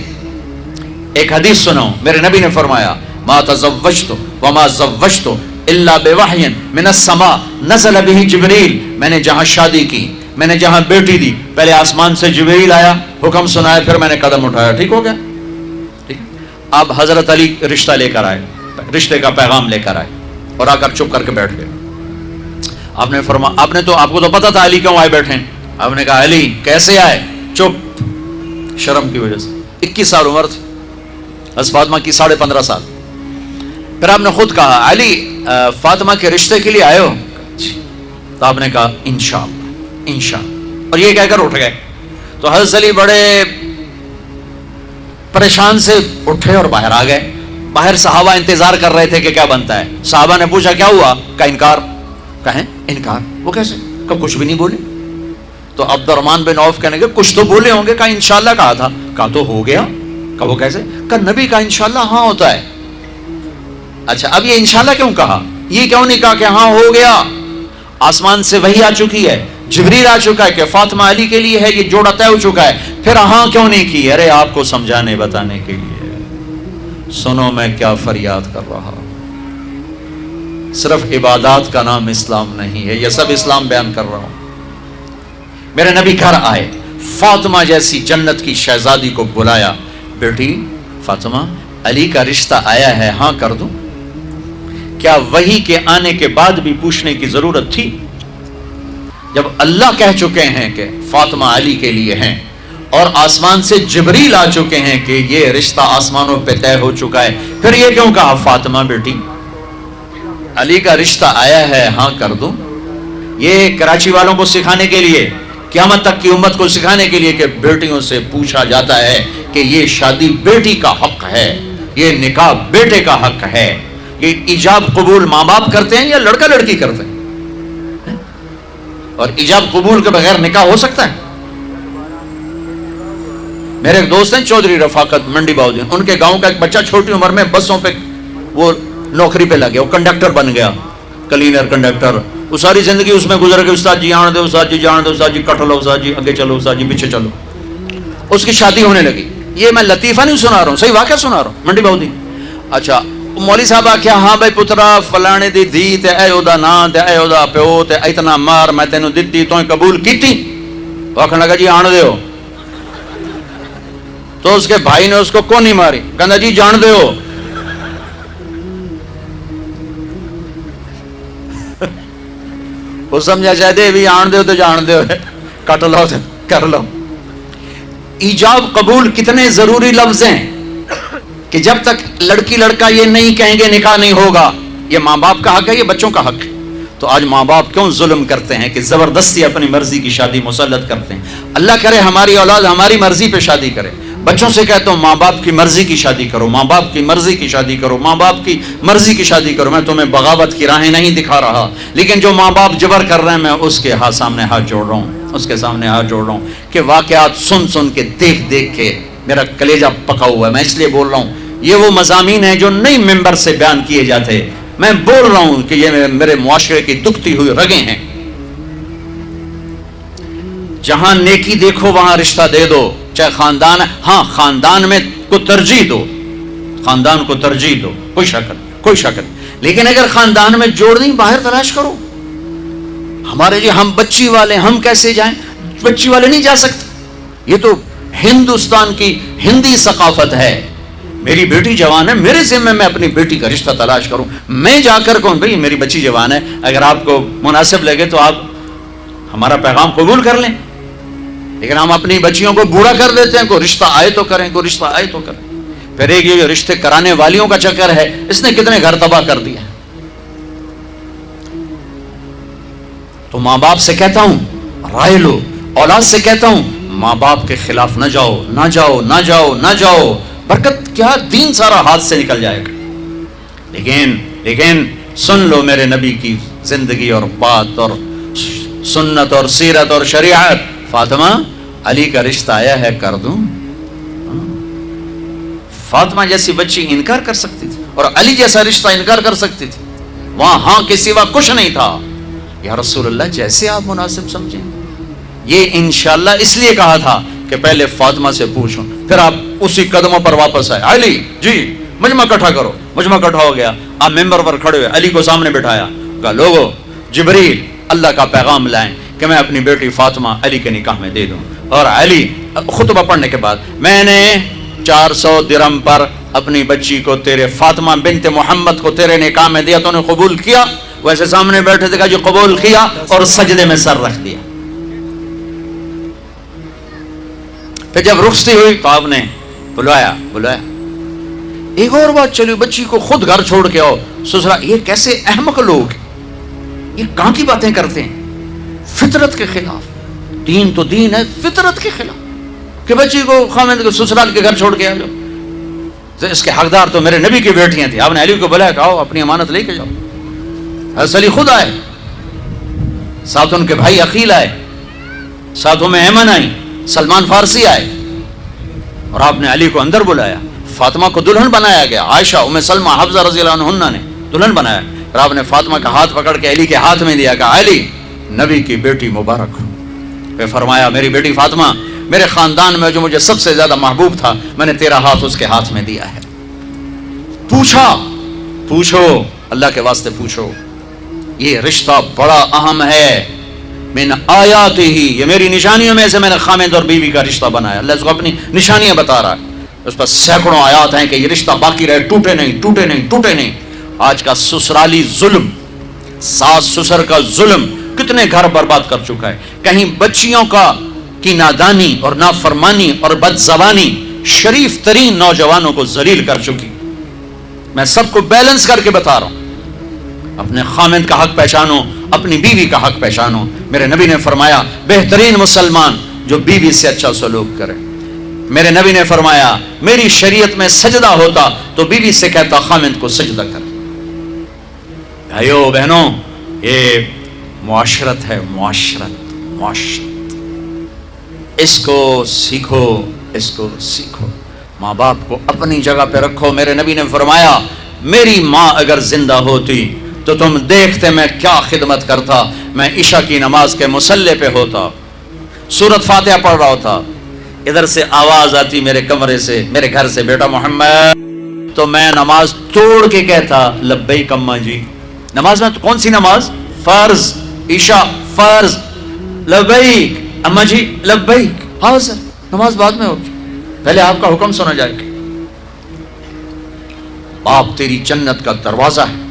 ایک حدیث سنو، میرے نبی نے فرمایا ما تزوجت وما زوجت الا بوحی من السماء نزل به جبریل، میں نے جہاں شادی کی، میں نے جہاں بیٹی دی، پہلے آسمان سے جبریل آیا، حکم سنایا، پھر میں نے قدم اٹھایا، ٹھیک ہو گیا؟ ٹھیک۔ اب حضرت علی رشتہ لے کر آئے، رشتے کا پیغام لے کر آئے، اور آ کر چپ کر کے بیٹھ گئے۔ آپ نے فرمایا، آپ کو تو پتا تھا علی کیوں آئے بیٹھے، آپ نے کہا علی کیسے آئے؟ چپ، شرم کی وجہ سے، 21 سال عمر تھی، بس فاطمہ کی 15.5 سال۔ پھر آپ نے خود کہا علی فاطمہ کے رشتے کے لیے آئے ہو؟ تو آپ نے کہا انشاءاللہ، اور یہ کہہ کر اٹھ گئے۔ تو حضرت علی بڑے پریشان سے اٹھے اور باہر آ گئے۔ باہر صحابہ انتظار کر رہے تھے کہ کیا بنتا ہے۔ صحابہ نے پوچھا کیا ہوا؟ کہا انکار۔ کہیں انکار؟ وہ کیسے؟ کہا کچھ بھی نہیں بولے۔ تو عبد الرحمن بن عوف کہنے لگے کچھ تو بولے ہوں گے۔ کہا انشاءاللہ کہا تھا۔ کہا تو ہو گیا۔ کہا وہ کیسے؟ کہا نبی کا انشاءاللہ ہاں ہوتا ہے۔ اچھا اب یہ انشاءاللہ کیوں کہا؟ یہ کیوں نہیں کہا کہ ہاں ہو گیا؟ آسمان سے وحی آ چکی ہے، جبریل آ چکا ہے کہ فاطمہ علی کے لیے ہے، یہ جوڑا طے ہو چکا ہے، پھر ہاں کیوں نہیں کی؟ ارے آپ کو سمجھانے بتانے کے لیے۔ سنو میں کیا فریاد کر رہا ہوں، صرف عبادات کا نام اسلام نہیں ہے، یہ سب اسلام بیان کر رہا ہوں۔ میرے نبی گھر آئے، فاطمہ جیسی جنت کی شہزادی کو بلایا، بیٹی فاطمہ علی کا رشتہ آیا ہے، ہاں کر دوں؟ کیا وحی کے آنے کے بعد بھی پوچھنے کی ضرورت تھی؟ جب اللہ کہہ چکے ہیں کہ فاطمہ علی کے لیے ہیں، اور آسمان سے جبریل آ چکے ہیں کہ یہ رشتہ آسمانوں پہ طے ہو چکا ہے، پھر یہ کیوں کہا فاطمہ بیٹی علی کا رشتہ آیا ہے، ہاں کر دوں؟ یہ کراچی والوں کو سکھانے کے لیے، قیامت تک کی امت کو سکھانے کے لیے کہ بیٹیوں سے پوچھا جاتا ہے کہ یہ شادی بیٹی کا حق ہے، یہ نکاح بیٹے کا حق ہے، یہ ایجاب قبول ماں باپ کرتے ہیں یا لڑکا لڑکی کرتے ہیں؟ اور ایجاب قبول کے بغیر نکاح ہو سکتا ہے؟ میرے ایک دوست ہیں چودھری رفاقت منڈی باؤدین، ان کے گاؤں کا ایک بچہ چھوٹی عمر میں بسوں پہ وہ نوکری پہ لگ گیا، وہ کنڈکٹر بن گیا، کلینر کنڈکٹر، وہ ساری زندگی اس میں گزر گئی۔ استاد جی آن دے، استاد جی جان دے، استاد جی کٹ لو، استاد جی آگے چلو، استاد جی پیچھے چلو۔ اس کی شادی ہونے لگی، یہ میں لطیفہ نہیں سنا رہا ہوں، صحیح واقعہ سنا رہا ہوں، منڈی باؤدین۔ اچھا مولوی صاحب آخیا ہاں بھائی پترا فلانے دی دھی تے اے اودا نام تے اے اودا پیو تے اتنا مار میں تینوں دتی تو قبول کیتی؟ وہ آخر لگا جی آن دیو۔ تو اس کے بھائی نے اس کو کون نہیں ماری، کہندا جی جان دیو۔ وہ سمجھا چاہتے بھی آن دیو تو جان دیو، کٹ لو کر لو۔ ایجاب قبول کتنے ضروری لفظ ہیں کہ جب تک لڑکی لڑکا یہ نہیں کہیں گے نکاح نہیں ہوگا۔ یہ ماں باپ کا حق ہے، یہ بچوں کا حق ہے۔ تو آج ماں باپ کیوں ظلم کرتے ہیں کہ زبردستی اپنی مرضی کی شادی مسلط کرتے ہیں؟ اللہ کرے ہماری اولاد ہماری مرضی پہ شادی کرے۔ بچوں سے کہتا ہوں ماں باپ کی مرضی کی شادی کرو، ماں باپ کی مرضی کی شادی کرو، ماں باپ کی مرضی کی شادی کرو۔ میں تمہیں بغاوت کی راہیں نہیں دکھا رہا، لیکن جو ماں باپ جبر کر رہے ہیں میں اس کے سامنے ہاتھ جوڑ رہا ہوں، اس کے سامنے ہاتھ جوڑ رہا ہوں کہ واقعات سن سن کے دیکھ دیکھ کے میرا کلیجہ پکا ہوا ہے۔ میں اس لیے بول رہا ہوں یہ وہ مضامین ہیں جو نہیں ممبر سے بیان کیے جاتے، میں بول رہا ہوں کہ یہ میرے معاشرے کی دکھتی ہوئی رگیں ہیں. جہاں نیکی دیکھو وہاں رشتہ دے دو, چاہے خاندان ہے. ہاں خاندان میں کو ترجیح دو, خاندان کو ترجیح دو, کوئی شک نہیں, کوئی شک نہیں. لیکن اگر خاندان میں جوڑ نہیں, باہر تلاش کرو. ہمارے لیے ہم بچی والے, ہم کیسے جائیں؟ بچی والے نہیں جا سکتے. یہ تو ہندوستان کی ہندی ثقافت ہے. میری بیٹی جوان ہے, میرے ذمہ میں اپنی بیٹی کا رشتہ تلاش کروں. میں جا کر کہوں بھئی میری بچی جوان ہے, اگر آپ کو مناسب لگے تو آپ ہمارا پیغام قبول کر لیں. لیکن ہم اپنی بچیوں کو بوڑھا کر دیتے ہیں, کوئی رشتہ آئے تو کریں, کوئی رشتہ آئے تو کریں. پھر ایک یہ رشتے کرانے والیوں کا چکر ہے, اس نے کتنے گھر تباہ کر دیا. تو ماں باپ سے کہتا ہوں رائے لو, اولاد سے کہتا ہوں ماں باپ کے خلاف نہ جاؤ, نہ جاؤ, نہ جاؤ, نہ جاؤ. برکت کیا, دین سارا ہاتھ سے نکل جائے گا. لیکن سن لو میرے نبی کی زندگی اور بات اور سنت اور سیرت اور شریعت. فاطمہ علی کا رشتہ آیا ہے, کر دوں. فاطمہ جیسی بچی انکار کر سکتی تھی, اور علی جیسا رشتہ انکار کر سکتی تھی. وہاں ہاں کے سوا کچھ نہیں تھا. یا رسول اللہ جیسے آپ مناسب سمجھیں. یہ انشاءاللہ اس لیے کہا تھا کہ پہلے فاطمہ سے پوچھوں, پھر آپ اسی قدموں پر واپس آئے. علی جی مجمع اکٹھا کرو. مجمع اکٹھا ہو گیا, آپ ممبر پر کھڑے ہوئے, علی کو سامنے بٹھایا, کہا لوگو جبریل اللہ کا پیغام لائیں کہ میں اپنی بیٹی فاطمہ علی کے نکاح میں دے دوں. اور علی خطبہ پڑھنے کے بعد, میں نے 400 درہم پر اپنی بچی کو تیرے فاطمہ بنت محمد کو تیرے نکاح میں دیا, تو نے قبول کیا؟ ویسے سامنے بیٹھے تھے, کہا جی قبول کیا, اور سجدے میں سر رکھ دیا. پھر جب رخصتی ہوئی تو آپ نے بلایا. ایک اور بات چلی, بچی کو خود گھر چھوڑ کے آؤ سسرا. یہ کیسے احمق لوگ, یہ کہاں کی باتیں کرتے ہیں, فطرت کے خلاف. دین تو دین ہے, فطرت کے خلاف کہ بچی کو خامد کو سسرال کے گھر چھوڑ کے آ جاؤ. تو اس کے حقدار تو میرے نبی کی بیٹیاں تھیں. آپ نے علی کو بلایا, کہا اپنی امانت لے کے جاؤ. حضرت علی خود آئے, ساتھ ان کے بھائی عقیل آئے, ساتھ میں ایمن آئی, سلمان فارسی آئے, اور آپ نے علی کو اندر بلایا. فاطمہ کو دلہن بنایا گیا. عائشہ, ام سلمہ, حفصہ رضی اللہ عنہن نے دلہن بنایا. اور آپ نے فاطمہ کا ہاتھ پکڑ کے علی کے ہاتھ میں دیا, کہا علی نبی کی بیٹی مبارک ہو. پھر فرمایا میری بیٹی فاطمہ, میرے خاندان میں جو مجھے سب سے زیادہ محبوب تھا, میں نے تیرا ہاتھ اس کے ہاتھ میں دیا ہے. پوچھو اللہ کے واسطے پوچھو. یہ رشتہ بڑا اہم ہے. من آیات ہی, یہ میری نشانیوں میں سے میں نے خامد اور بیوی کا رشتہ بنایا. اللہ اس کو اپنی نشانیاں بتا رہا ہے. اس پر سینکڑوں آیات ہیں کہ یہ رشتہ باقی رہے, ٹوٹے نہیں, ٹوٹے نہیں, ٹوٹے نہیں. آج کا سسرالی ظلم, ساس سسر کا ظلم کتنے گھر برباد کر چکا ہے. کہیں بچیوں کی نادانی اور نافرمانی اور بدزبانی شریف ترین نوجوانوں کو ذلیل کر چکی. میں سب کو بیلنس کر کے بتا رہا ہوں. اپنے خامد کا حق پہچانو, اپنی بیوی کا حق پہچانو. میرے نبی نے فرمایا بہترین مسلمان جو بیوی سے اچھا سلوک کرے. میرے نبی نے فرمایا میری شریعت میں سجدہ ہوتا تو بیوی سے کہتا خامد کو سجدہ کر. بھائیو بہنوں, یہ معاشرت ہے, معاشرت. اس کو سیکھو, اس کو سیکھو. ماں باپ کو اپنی جگہ پہ رکھو. میرے نبی نے فرمایا میری ماں اگر زندہ ہوتی تو تم دیکھتے میں کیا خدمت کرتا. میں عشاء کی نماز کے مصلی پہ ہوتا, سورۃ فاتحہ پڑھ رہا ہوتا, ادھر سے آواز آتی میرے کمرے سے, میرے گھر سے, بیٹا محمد, تو میں نماز توڑ کے کہتا لبیک اماں جی. نماز میں کون سی نماز؟ فرض, عشاء فرض. لبیک اماں جی, لبیک. حاضر. نماز بعد میں ہوگی, پہلے آپ کا حکم سنا جائے گا. باپ تیری جنت کا دروازہ ہے,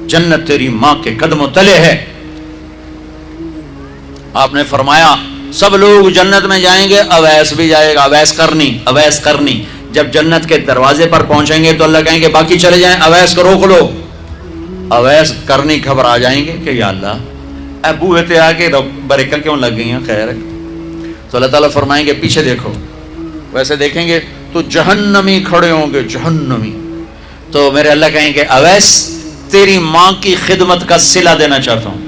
جنت تیری ماں کے قدموں تلے ہے. آپ نے فرمایا سب لوگ جنت میں جائیں گے, اویس بھی جائے گا. اویس کرنی. جب جنت کے دروازے پر پہنچیں گے تو اللہ کہیں گے باقی چلے جائیں, اویس کو روک لو. اویس کرنی گھبرا جائیں گے کہ یا اللہ ابو تے آ کے بریکہ کیوں لگ گئی ہیں, خیر ہے. تو اللہ تعالیٰ فرمائیں گے پیچھے دیکھو. ویسے دیکھیں گے تو جہنمی کھڑے ہوں گے, جہنمی. تو میرے اللہ کہیں گے اویس تیری ماں کی خدمت کا صلہ دینا چاہتا ہوں.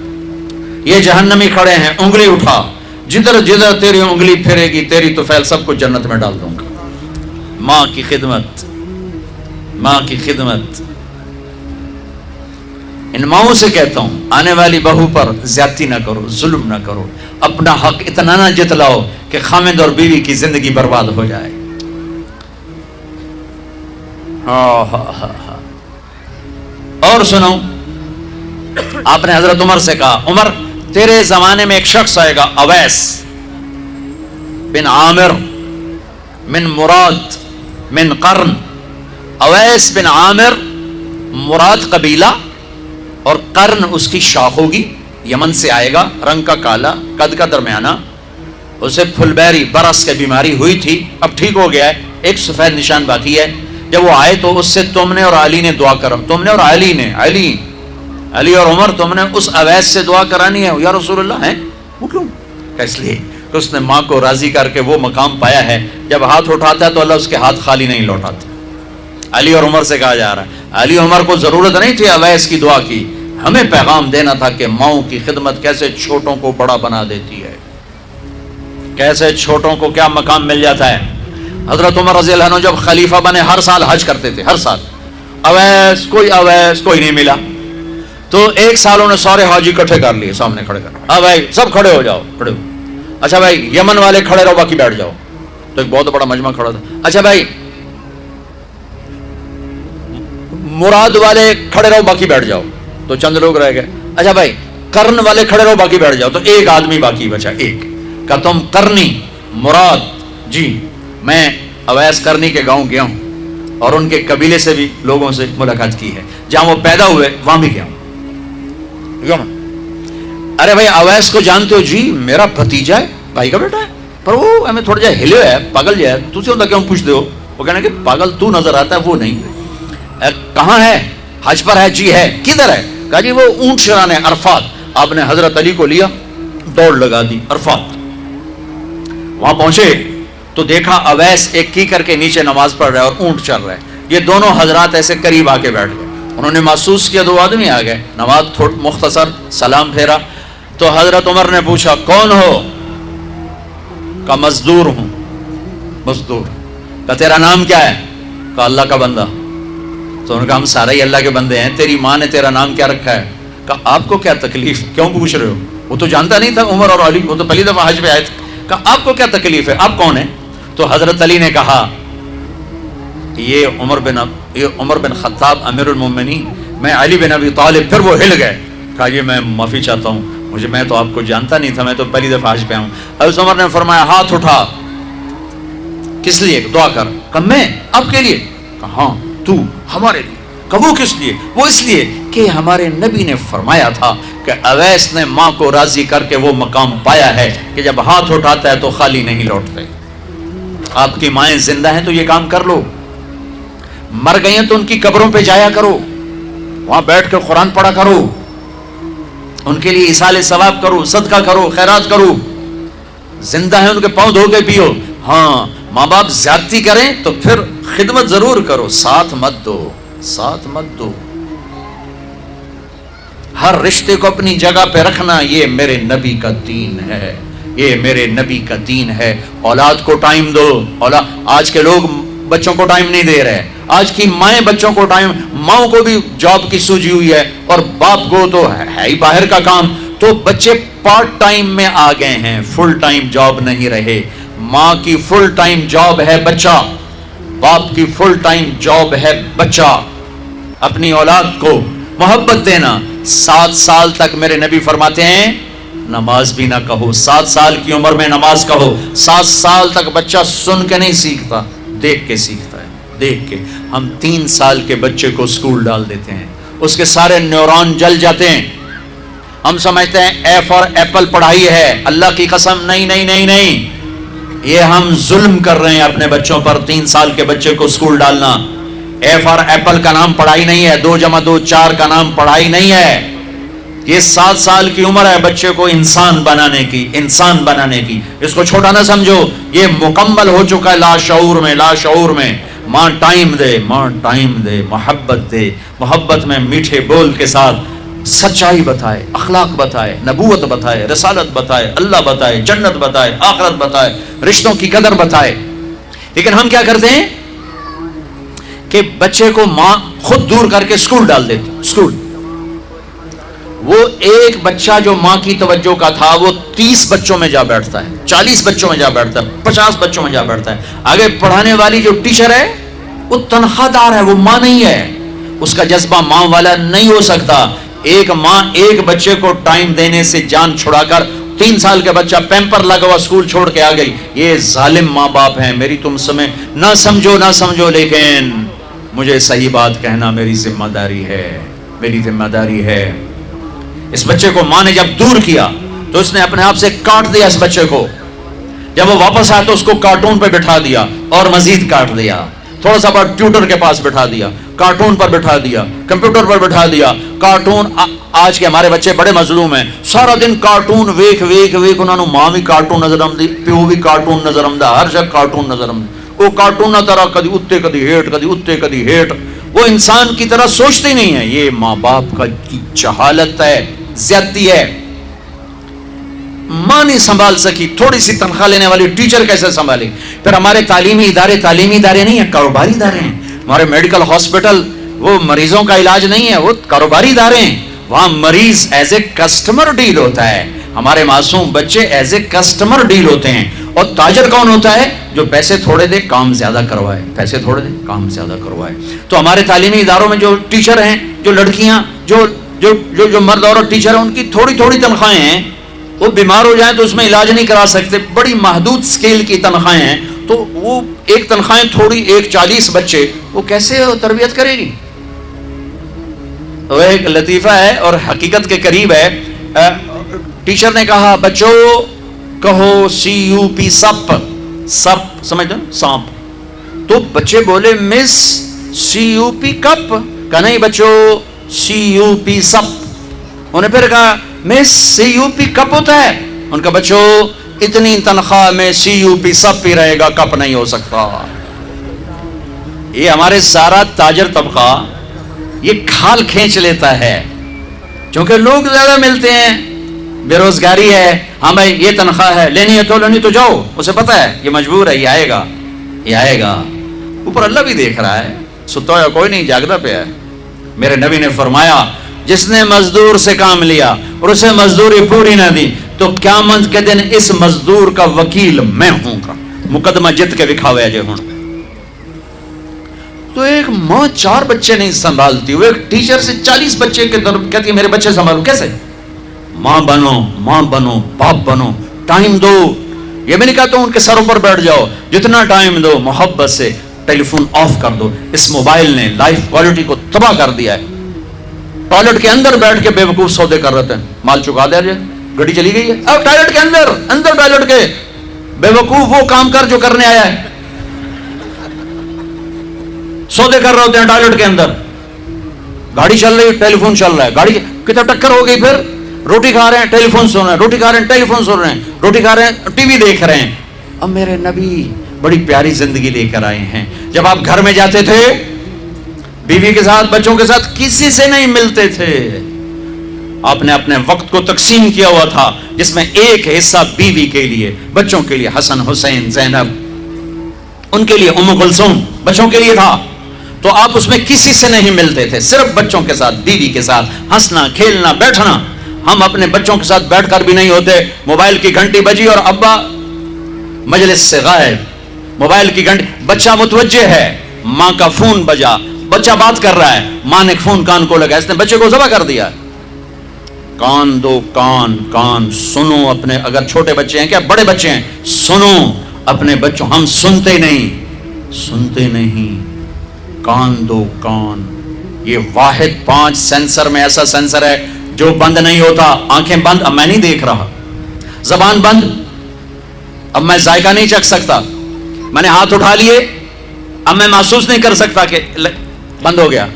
یہ جہنمی کھڑے ہیں, انگلی اٹھا, جدھر جدھر تیری انگلی پھرے گی تیری طفیل سب کو جنت میں ڈال دوں گا. ماں کی خدمت, ماں کی خدمت. ان ماؤں سے کہتا ہوں آنے والی بہو پر زیادتی نہ کرو، ظلم نہ کرو، اپنا حق اتنا نہ جتلاؤ کہ خامد اور بیوی کی زندگی برباد ہو جائے۔ اور سنو، آپ نے حضرت عمر سے کہا عمر تیرے زمانے میں ایک شخص آئے گا اویس بن عامر من مراد من قرن، اویس بن عامر مراد قبیلہ اور قرن اس کی شاخ ہوگی، یمن سے آئے گا، رنگ کا کالا، قد کا درمیانہ، اسے پھلبیری برس کی بیماری ہوئی تھی، اب ٹھیک ہو گیا ہے، ایک سفید نشان باقی ہے۔ جب وہ آئے تو اس سے تم نے اور علی نے دعا کرا، تم نے اور علی نے، علی اور عمر تم نے اس اویس سے دعا کرانی ہے۔ یا رسول اللہ ہیں وہ کیوں؟ کہ اس لیے کہ اس نے ماں کو راضی کر کے وہ مقام پایا ہے، جب ہاتھ اٹھاتا ہے تو اللہ اس کے ہاتھ خالی نہیں لوٹاتا۔ علی اور عمر سے کہا جا رہا ہے، علی عمر کو ضرورت نہیں تھی اویس کی دعا کی، ہمیں پیغام دینا تھا کہ ماؤں کی خدمت کیسے چھوٹوں کو بڑا بنا دیتی ہے، کیسے چھوٹوں کو کیا مقام مل جاتا ہے۔ حضرت عمر رضی اللہ عنہ جب خلیفہ بنے ہر سال حج کرتے تھے، ہر سال اویس کوئی نہیں ملا، تو ایک سال انہوں نے سارے حاجی اکٹھے کر لیے، سامنے کھڑے کر، ہاں بھائی سب کھڑے ہو جاؤ، کھڑے ہو، اچھا بھائی یمن والے کھڑے رہو باقی بیٹھ جاؤ، تو ایک بہت بڑا مجمع کھڑا تھا، اچھا بھائی مراد والے کھڑے رہو باقی بیٹھ جاؤ، تو چند لوگ رہ گئے، اچھا بھائی کرن والے کھڑے رہو باقی بیٹھ جاؤ، تو ایک آدمی باقی بچا، ایک کہ تم کرنی مراد جی میں اویس کرنی کے گاؤں گیا ہوں اور ان کے قبیلے سے بھی لوگوں سے ملاقات کی ہے، جہاں وہ پیدا ہوئے وہاں بھی گیا ہوں۔ ارے بھائی اویس کو جانتے ہو؟ جی میرا بھتیجا ہے، بھائی کا بیٹا ہے، پر وہ ہمیں تھوڑا جا ہلے ہے، پاگل جائے، تجھے ہوتا کیوں پوچھتے ہو؟ وہ کہنا کہ پاگل تو نظر آتا ہے وہ نہیں، کہاں ہے؟ حج پر ہے، جی ہے، کدھر ہے؟ کہا جی وہ اونٹ شرانے عرفات۔ آپ نے حضرت علی کو لیا، دوڑ لگا دی عرفات، وہاں پہنچے تو دیکھا اویس ایک کی کر کے نیچے نماز پڑھ رہا ہے اور اونٹ چل رہا ہے، یہ دونوں حضرات ایسے قریب آ کے بیٹھ گئے، انہوں نے محسوس کیا دو آدمی آ گئے، نماز مختصر سلام پھیرا، تو حضرت عمر نے پوچھا کون ہو؟ کہا مزدور ہوں۔ مزدور؟ کہا تیرا نام کیا ہے؟ کہا اللہ کا بندہ۔ تو انہوں نے کہا ہم سارے ہی اللہ کے بندے ہیں، تیری ماں نے تیرا نام کیا رکھا ہے؟ کہا آپ کو کیا تکلیف، کیوں پوچھ رہے ہو؟ وہ تو جانتا نہیں تھا عمر اور علی، وہ تو پہلی دفعہ حج پہ آئے تھے۔ کہا آپ کو کیا تکلیف ہے، آپ کون ہیں؟ تو حضرت علی نے کہا یہ عمر بن خطاب امیر المومنین، میں علی بن ابی طالب۔ پھر وہ ہل گئے، کہا یہ میں معافی چاہتا ہوں، میں تو آپ کو جانتا نہیں تھا، میں تو پہلی دفعہ حج پہ آؤں۔ حضرت عمر نے فرمایا ہاتھ اٹھا، کس لیے؟ دعا کر۔ کہا میں آپ کے لیے؟ کہا ہاں تو ہمارے لیے۔ کہا وہ کس لیے؟ وہ اس لیے کہ ہمارے نبی نے فرمایا تھا کہ اویس نے ماں کو راضی کر کے وہ مقام پایا ہے کہ جب ہاتھ اٹھاتا ہے تو خالی نہیں لوٹتے۔ آپ کی مائیں زندہ ہیں تو یہ کام کر لو، مر گئی ہیں تو ان کی قبروں پہ جایا کرو، وہاں بیٹھ کے قرآن پڑھا کرو، ان کے لیے ایصال ثواب کرو، صدقہ کرو، خیرات کرو، زندہ ہیں ان کے پاؤں دھو کے پیو۔ ہاں ماں باپ زیادتی کریں تو پھر خدمت ضرور کرو، ساتھ مت دو، ساتھ مت دو، ہر رشتے کو اپنی جگہ پہ رکھنا، یہ میرے نبی کا دین ہے، یہ میرے نبی کا دین ہے۔ اولاد کو ٹائم دو، آج کے لوگ بچوں کو ٹائم نہیں دے رہے، آج کی مائیں بچوں کو ٹائم، ماؤں کو بھی جاب کی سوجی ہوئی ہے اور باپ کو تو ہے ہی باہر کا کام، تو بچے پارٹ ٹائم میں آ گئے ہیں، فل ٹائم جاب نہیں رہے۔ ماں کی فل ٹائم جاب ہے بچہ، باپ کی فل ٹائم جاب ہے بچہ۔ اپنی اولاد کو محبت دینا، 7 سال تک میرے نبی فرماتے ہیں نماز بھی نہ کہو، 7 سال کی عمر میں نماز کہو۔ 7 سال تک بچہ سن کے نہیں سیکھتا، دیکھ کے سیکھتا ہے، دیکھ کے۔ ہم 3 سال کے بچے کو اسکول ڈال دیتے ہیں، اس کے سارے نیورون جل جاتے ہیں، ہم سمجھتے ہیں اے فار ایپل پڑھائی ہے، اللہ کی قسم نہیں نہیں نہیں نہیں، یہ ہم ظلم کر رہے ہیں اپنے بچوں پر۔ 3 سال کے بچے کو اسکول ڈالنا، اے فار ایپل کا نام پڑھائی نہیں ہے، 2 + 2 4 کا نام پڑھائی نہیں ہے، یہ 7 سال کی عمر ہے بچے کو انسان بنانے کی، انسان بنانے کی۔ اس کو چھوٹا نہ سمجھو، یہ مکمل ہو چکا ہے لاشعور میں، لاشعور میں۔ ماں ٹائم دے، ماں ٹائم دے، محبت دے، محبت میں میٹھے بول کے ساتھ سچائی بتائے، اخلاق بتائے، نبوت بتائے، رسالت بتائے، اللہ بتائے، جنت بتائے، آخرت بتائے، رشتوں کی قدر بتائے۔ لیکن ہم کیا کرتے ہیں کہ بچے کو ماں خود دور کر کے اسکول ڈال دیتی، اسکول وہ ایک بچہ جو ماں کی توجہ کا تھا وہ 30 بچوں میں جا بیٹھتا ہے، 40 بچوں میں جا بیٹھتا ہے، 50 بچوں میں جا بیٹھتا ہے. آگے پڑھانے والی جو ٹیچر ہے وہ تنخواہ دار ہے، وہ ماں نہیں ہے. اس کا جذبہ ماں والا نہیں ہو سکتا. ایک ماں ایک بچے کو ٹائم دینے سے جان چھڑا کر 3 سال کا بچہ پیمپر لگا ہوا اسکول چھوڑ کے آ گئی. یہ ظالم ماں باپ ہیں. میری تم سمجھ نہ سمجھو لیکن مجھے صحیح بات کہنا میری ذمہ داری ہے، میری ذمہ داری ہے. اس بچے کو ماں نے جب دور کیا تو اس نے اپنے آپ سے کاٹ دیا اس بچے کو. جب وہ واپس آیا تو اس کو کارٹون پہ بٹھا دیا اور مزید کاٹ دیا. تھوڑا سا بار ٹیوٹر کے پاس بٹھا دیا، کارٹون پر بٹھا دیا، کمپیوٹر پر بٹھا دیا. کارٹون آج کے ہمارے بچے بڑے مظلوم ہیں. سارا دن کارٹون ویکھ انہوں نے ماں بھی کارٹون نظر آمدی، پیو بھی کارٹون نظر آمدا، ہر جگہ کارٹون نظر آمدی. وہ کارٹون نہ طرح کدی اتے کدی ہیٹ. وہ انسان کی طرح سوچتے نہیں ہیں. یہ ماں باپ کی جہالت ہے، زیادتی ہے. ماں نہیں سنبھال سکی، تھوڑی سی تنخواہ لینے والی ٹیچر کیسے سنبھالے؟ پھر ہمارے تعلیمی ادارے نہیں ہیں، کاروباری ادارے ہیں. ہمارے میڈیکل ہاسپٹل وہ مریضوں کا علاج نہیں ہے، وہ کاروباری ادارے ہیں. وہاں مریض ایز اے کسٹمر ڈیل ہوتا ہے. ہمارے معصوم بچے ایز اے کسٹمر ڈیل ہوتے ہیں. اور تاجر کون ہوتا ہے؟ جو پیسے تھوڑے دے کام زیادہ کروائے، پیسے تھوڑے دے کام زیادہ کروائے. تو ہمارے تعلیمی اداروں میں جو ٹیچر ہیں، جو لڑکیاں، جو مرد عورت ٹیچر ہیں، ان کی تھوڑی تنخواہیں ہیں. وہ بیمار ہو جائیں تو اس میں علاج نہیں کرا سکتے، بڑی محدود سکیل کی تنخواہیں ہیں. تو وہ ایک تنخواہیں تھوڑی، ایک 40 بچے، وہ کیسے تربیت کرے گی؟ وہ ایک لطیفہ ہے اور حقیقت کے قریب ہے. ٹیچر نے کہا بچوں کہو CUP سپ سمجھتے ہیں سانپ. تو بچے بولے مس CUP کپ. کہا نہیں بچوں CUP سپ. انہوں نے پھر کہا مس CUP کپ ہوتا ہے. ان کا بچوں اتنی تنخواہ میں CUP سب پی رہے گا، کپ نہیں ہو سکتا. یہ ہمارے سارا تاجر طبقہ یہ کھال کھینچ لیتا ہے کیونکہ لوگ زیادہ ملتے ہیں، بے روزگاری ہے. ہاں بھائی یہ تنخواہ ہے، لینی ہے تو جاؤ. اسے پتا ہے یہ مجبور ہے، یہ آئے گا. اوپر اللہ بھی دیکھ رہا ہے، ستا ہوا کوئی نہیں، جاگتا پہ ہے. میرے نبی نے فرمایا جس نے مزدور سے کام لیا اور اسے مزدوری پوری نہ دی تو قیامت کے دن اس مزدور کا وکیل میں ہوں گا، مقدمہ جت کے دکھاوے جے ہوں. تو ایک ماں 4 بچے نہیں سنبھالتی، وہ ایک ٹیچر سے 40 بچے کے طرف کہتی ہے میرے بچے سنبھالو. کیسے؟ ماں بنو، باپ بنو، ٹائم دو. یہ میں نہیں کہتا ہوں ان کے سروں پر بیٹھ جاؤ، جتنا ٹائم دو محبت سے. ٹیلیفون آف کر دو. اس موبائل نے لائف کوالٹی کو تباہ کر دیا ہے. ٹوائلٹ کے اندر بیٹھ کے بے وقوف سودے کر رہے ہیں، مال چکا دیا جائے، گھڑی چلی گئی ہے. اب ٹوائلٹ کے اندر ٹوائلٹ کے بے وقوف وہ کام کر جو کرنے آیا ہے. سودے کر رہے ہوتے ہیں ٹوائلٹ کے اندر. گاڑی چل رہی ہے، ٹیلیفون چل رہا ہے. گاڑی کتنا ٹکر ہو گئی. پھر روٹی کھا رہے ہیں، ٹیلیفون سن رہے ہیں، روٹی کھا رہے ہیں، ٹیلیفون سن رہے ہیں، روٹی کھا رہے ہیں، ٹی وی دیکھ رہے ہیں. اب میرے نبی بڑی پیاری زندگی لے کر آئے ہیں. جب آپ گھر میں جاتے تھے بیوی کے ساتھ، بچوں کے ساتھ کسی سے نہیں ملتے تھے. آپ نے اپنے وقت کو تقسیم کیا ہوا تھا جس میں ایک حصہ بیوی کے لیے، بچوں کے لیے حسن حسین زینب، ان کے لیے ام کلثوم، بچوں کے لیے تھا. تو آپ اس میں کسی سے نہیں ملتے تھے، صرف بچوں کے ساتھ، بیوی کے ساتھ ہنسنا کھیلنا بیٹھنا. ہم اپنے بچوں کے ساتھ بیٹھ کر بھی نہیں ہوتے. موبائل کی گھنٹی بجی اور ابا مجلس سے غائب. موبائل کی گھنٹی، بچہ متوجہ ہے، ماں کا فون بجا، بچہ بات کر رہا ہے، ماں نے فون کان کو لگا، اس نے بچے کو ذبح کر دیا. کان دو، کان سنو اپنے، اگر چھوٹے بچے ہیں، کیا بڑے بچے ہیں، سنو اپنے بچوں. ہم سنتے نہیں. کان دو کان. یہ واحد 5 سینسر میں ایسا سینسر ہے جو بند نہیں ہوتا. آنکھیں بند، اب میں نہیں دیکھ رہا. زبان بند، اب میں ذائقہ نہیں چکھ سکتا. میں نے ہاتھ اٹھا لیے، اب میں محسوس نہیں کر سکتا کہ بند ہو گیا.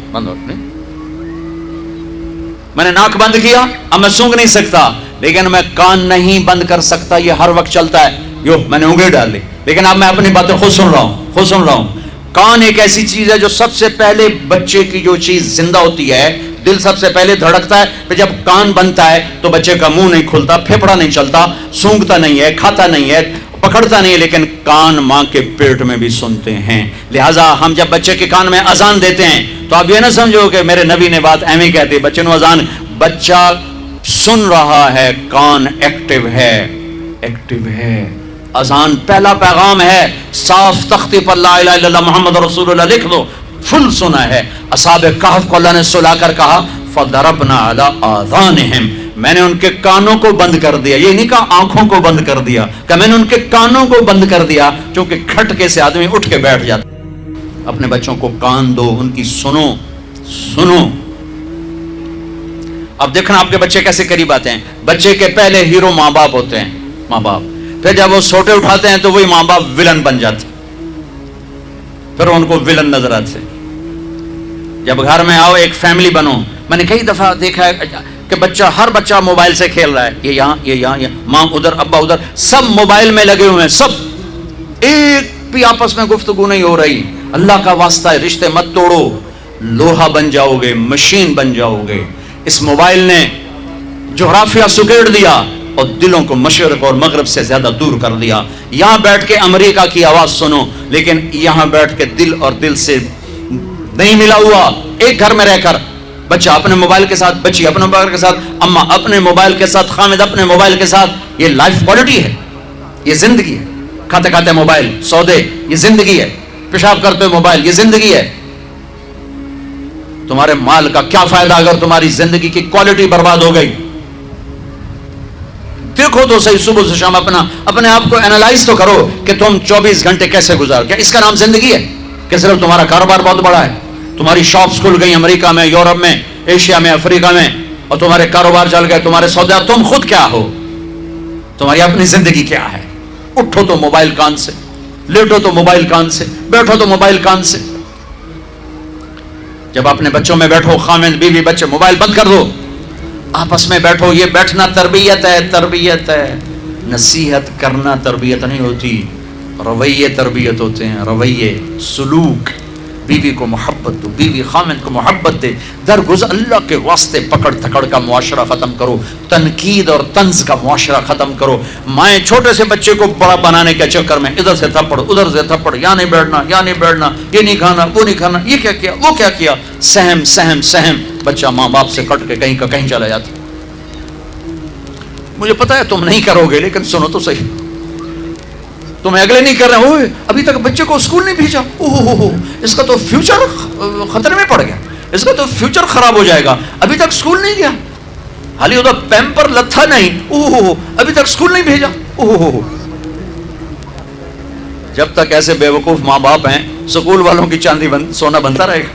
میں نے ناک بند کیا، اب میں سونگ نہیں سکتا. لیکن میں کان نہیں بند کر سکتا، یہ ہر وقت چلتا ہے. میں نے انگلی ڈال لی، لیکن اب میں اپنی باتیں خود سن رہا ہوں. کان ایک ایسی چیز ہے جو سب سے پہلے بچے کی جو چیز زندہ ہوتی ہے، دل سب سے پہلے دھڑکتا ہے. پھر جب کان بنتا ہے تو بچے کا منہ نہیں کھلتا، پھیپڑا نہیں چلتا، سونگتا نہیں ہے، کھاتا نہیں ہے، پکڑتا نہیں ہے. لیکن کان ماں کے پیٹ میں بھی سنتے ہیں. لہٰذا ہم جب بچے کے کان میں اذان دیتے ہیں تو آپ یہ نہ سمجھو کہ میرے نبی نے بات ایویں کہتے. بچے نو اذان، بچہ سن رہا ہے، کان ایکٹیو ہے. اذان پہلا پیغام ہے، صاف تختی پر لا الہ الا اللہ محمد رسول اللہ لکھ دو، فل سنا ہے. اصحاب کہف کو اللہ نے سلا کر کہا فَضَرَبْنَا عَلَىٰ آذَانِهِمْ، میں نے ان کے کانوں کو بند کر دیا. یہ نہیں کہا آنکھوں کو بند کر دیا، کہ میں نے ان کے کانوں کو بند کر دیا، چونکہ کھٹکے سے آدمی اٹھ کے بیٹھ جاتا. اپنے بچوں کو کان دو، ان کی سنو. اب دیکھنا آپ کے بچے کیسے قریب آتے ہیں. بچے کے پہلے ہیرو ماں باپ ہوتے ہیں، ماں باپ. پھر جب وہ سوٹے اٹھاتے ہیں تو وہی ماں باپ ولن بن جاتے، پھر ان کو ولن نظر آتے. جب گھر میں آؤ ایک فیملی بنو. میں نے کئی دفعہ دیکھا ہے کہ ہر بچہ موبائل سے کھیل رہا ہے، یہ یہاں ماں ادھر ابا ادھر، سب موبائل میں لگے ہوئے ہیں، سب ایک بھی آپس میں گفتگو نہیں ہو رہی. اللہ کا واسطہ ہے، رشتے مت توڑو، لوہا بن جاؤ گے، مشین بن جاؤ گے. اس موبائل نے جغرافیہ سکیڑ دیا اور دلوں کو مشرق اور مغرب سے زیادہ دور کر دیا. یہاں بیٹھ کے امریکہ کی آواز سنو، لیکن یہاں بیٹھ کے دل اور دل سے نہیں ملا ہوا. ایک گھر میں رہ کر بچہ اپنے موبائل کے ساتھ، بچی اپنے موبائل کے ساتھ، اماں اپنے موبائل کے ساتھ، خامد اپنے موبائل کے ساتھ. یہ لائف کوالٹی ہے، یہ زندگی ہے. کھاتے کھاتے موبائل، سودے، یہ زندگی ہے. پیشاب کرتے ہوئے موبائل، یہ زندگی ہے. تمہارے مال کا کیا فائدہ اگر تمہاری زندگی کی کوالٹی برباد ہو گئی؟ دیکھو تو صحیح، صبح سے شام اپنے آپ کو اینالائز تو کرو کہ تم 24 گھنٹے کیسے گزار. کیا اس کا نام زندگی ہے کہ صرف تمہارا کاروبار بہت بڑا ہے، تمہاری شاپس کھل گئی امریکہ میں، یورپ میں، ایشیا میں، افریقہ میں، اور تمہارے کاروبار چل گئے، تمہارے سودا. تم خود کیا ہو؟ تمہاری اپنی زندگی کیا ہے؟ اٹھو تو موبائل کان سے، لیٹو تو موبائل کان سے، بیٹھو تو موبائل کان سے. جب اپنے بچوں میں بیٹھو، خامد بیوی بچے، موبائل بند کر دو، آپس میں بیٹھو. یہ بیٹھنا تربیت ہے. نصیحت کرنا تربیت نہیں ہوتی، رویے تربیت ہوتے ہیں. رویے، سلوک. بیوی کو محبت دو، بیوی خامد کو محبت دے. درگزر اللہ کے واسطے پکڑ تھکڑ کا معاشرہ ختم کرو، تنقید اور طنز کا معاشرہ ختم کرو. مائیں چھوٹے سے بچے کو بڑا بنانے کے چکر میں ادھر سے تھپڑ ادھر سے تھپڑ، یہاں نہیں بیٹھنا، یہ نہیں کھانا، وہ نہیں کھانا، یہ کیا کیا، وہ کیا کیا. سہم بچہ ماں باپ سے کٹ کے کہیں کا کہیں چلا جاتا. مجھے پتا ہے تم نہیں کرو گے، لیکن سنو تو صحیح. تمہیں اگلے نہیں کر رہے ہو، ابھی تک بچے کو اسکول نہیں بھیجا، اس کا تو فیوچر خطرے میں پڑ گیا، اس کا تو فیوچر خراب ہو جائے گا، ابھی تک اسکول نہیں گیا، حالی ادھر پیمپر لتھا نہیں، ابھی تک اسکول نہیں بھیجا. جب تک ایسے بے وقوف ماں باپ ہیں، اسکول والوں کی چاندی سونا بنتا رہے گا.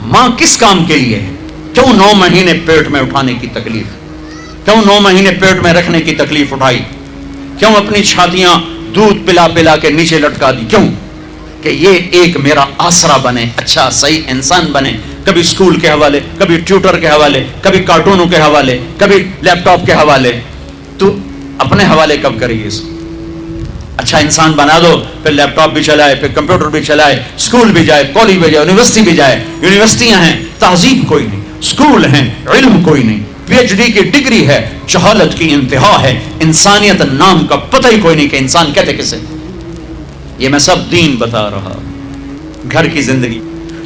ماں کس کام کے لیے ہے؟ کیوں 9 مہینے پیٹ میں اٹھانے کی تکلیف، کیوں 9 مہینے پیٹ میں رکھنے کی تکلیف اٹھائی، کیوں اپنی چھاتیاں دودھ پلا پلا کے نیچے لٹکا دی؟ کیوں؟ کہ یہ ایک میرا آسرا بنے، اچھا صحیح انسان بنے. کبھی سکول کے حوالے، کبھی ٹیوٹر کے حوالے، کبھی کارٹونوں کے حوالے، کبھی لیپ ٹاپ کے حوالے. تو اپنے حوالے کب کرے گی؟ اچھا انسان بنا دو، پھر لیپ ٹاپ بھی چلائے، پھر کمپیوٹر بھی چلائے، سکول بھی جائے، کالج بھی جائے، یونیورسٹی بھی جائے. یونیورسٹیاں ہیں، تہذیب کوئی نہیں. سکول ہیں، علم کوئی نہیں. پی ایچ ڈی کی ڈگری ہے، جہالت کی انتہا ہے. انسانیت نام کا پتہ ہی کوئی نہیں کہ انسان کہتے کسے. یہ میں سب دین بتا رہا. گھر کی زندگی،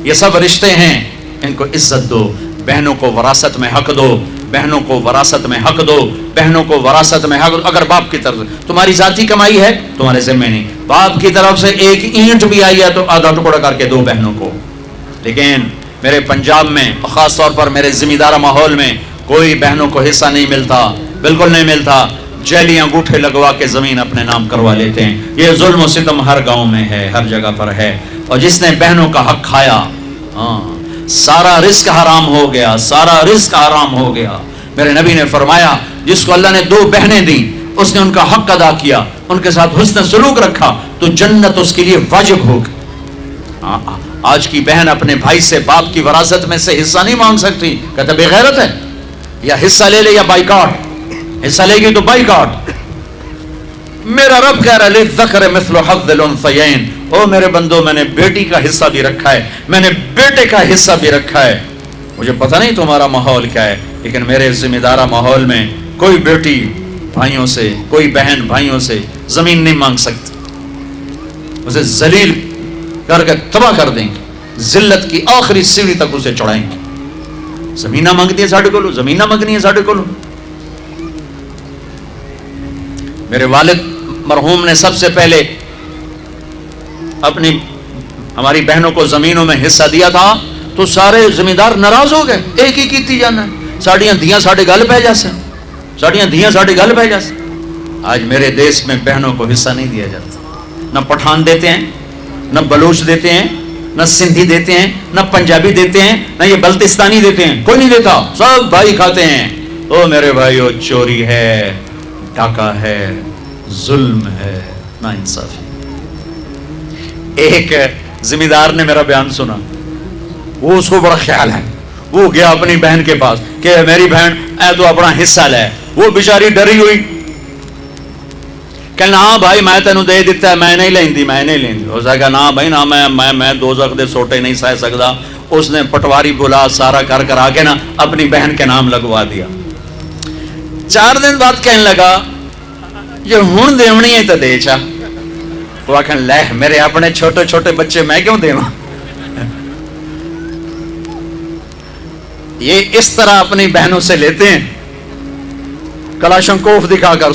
یہ سب رشتے ہیں، ان کو عزت دو. بہنوں کو وراثت میں حق دو، بہنوں کو وراثت میں حق دو، بہنوں کو وراثت میں حق دو. اگر باپ کی طرف سے تمہاری ذاتی کمائی ہے، تمہارے ذمہ نہیں. باپ کی طرف سے ایک اینٹ بھی آئی ہے تو آدھا ٹکڑا کر کے دو بہنوں کو. لیکن میرے پنجاب میں، خاص طور پر میرے ذمہ دارہ ماحول میں، کوئی بہنوں کو حصہ نہیں ملتا، بالکل نہیں ملتا. جیلی انگوٹھے لگوا کے زمین اپنے نام کروا لیتے ہیں. یہ ظلم و ستم ہر گاؤں میں ہے، ہر جگہ پر ہے. اور جس نے بہنوں کا حق کھایا، سارا رزق حرام ہو گیا، سارا رزق حرام ہو گیا. میرے نبی نے فرمایا جس کو اللہ نے 2 بہنیں دی، اس نے ان کا حق ادا کیا، ان کے ساتھ حسن سلوک رکھا، تو جنت اس کے لیے واجب ہوگی. آج کی بہن اپنے بھائی سے باپ کی وراثت میں سے حصہ نہیں مانگ سکتی، کہتا بے غیرت ہے، یا حصہ لے لے یا بائیکاٹ. حصہ لے گی تو بائیکاٹ. میرا رب کہہ رہا للذکر مثل حظ الانثیین، او میرے بندو میں نے بیٹی کا حصہ بھی رکھا ہے، میں نے بیٹے کا حصہ بھی رکھا ہے. مجھے پتہ نہیں تمہارا ماحول کیا ہے، لیکن میرے ذمہ دارہ ماحول میں کوئی بیٹی بھائیوں سے، کوئی بہن بھائیوں سے زمین نہیں مانگ سکتی. اسے ذلیل کر کے تباہ کر دیں گے، ذلت کی آخری سیڑھی تک اسے چڑھائیں گے. زمیناں منگدی ساڈے کولوں، زمیناں منگنی ساڈے کولوں. میرے والد مرحوم نے سب سے پہلے اپنی ہماری بہنوں کو زمینوں میں حصہ دیا تھا تو سارے زمیندار ناراض ہو گئے. ایک ہی کیتی جانا، ساڑیاں دھیاں ساڑے گل پہ جاسے، ساڑیاں دھیاں ساڑے گل پہ جاسے. آج میرے دیش میں بہنوں کو حصہ نہیں دیا جاتا. نہ پٹھان دیتے ہیں، نہ بلوچ دیتے ہیں، نہ سندھی دیتے ہیں، نہ پنجابی دیتے ہیں، نہ یہ بلتستانی دیتے ہیں. کوئی نہیں دیتا، سب بھائی کھاتے ہیں. او میرے بھائیو، چوری ہے، ڈاکہ ہے، ظلم ہے، نا انصافی. ایک زمیندار نے میرا بیان سنا، وہ اس کو بڑا خیال ہے، وہ گیا اپنی بہن کے پاس کہ میری بہن اے تو اپنا حصہ لے. وہ بیچاری ڈری ہوئی، کہنا ہاں بھائی میں تینوں دے دیتا ہے، میں نہیں لیندی، میں نہیں لیندی. ہو سکا نہ بھائی نہ میں دوزخ دے سوٹے نہیں سہ سکتا. اس نے پٹواری بلا سارا کر کرا کے نا اپنی بہن کے نام لگوا دیا. 4 دن بعد کہنے لگا یہ ہون دیونی ہے تو دے چا. وہ آخر لے میرے اپنے چھوٹے چھوٹے بچے میں کیوں دیواں. یہ اس طرح اپنی بہنوں سے لیتے ہیں، کلاشنکوف دکھا کر،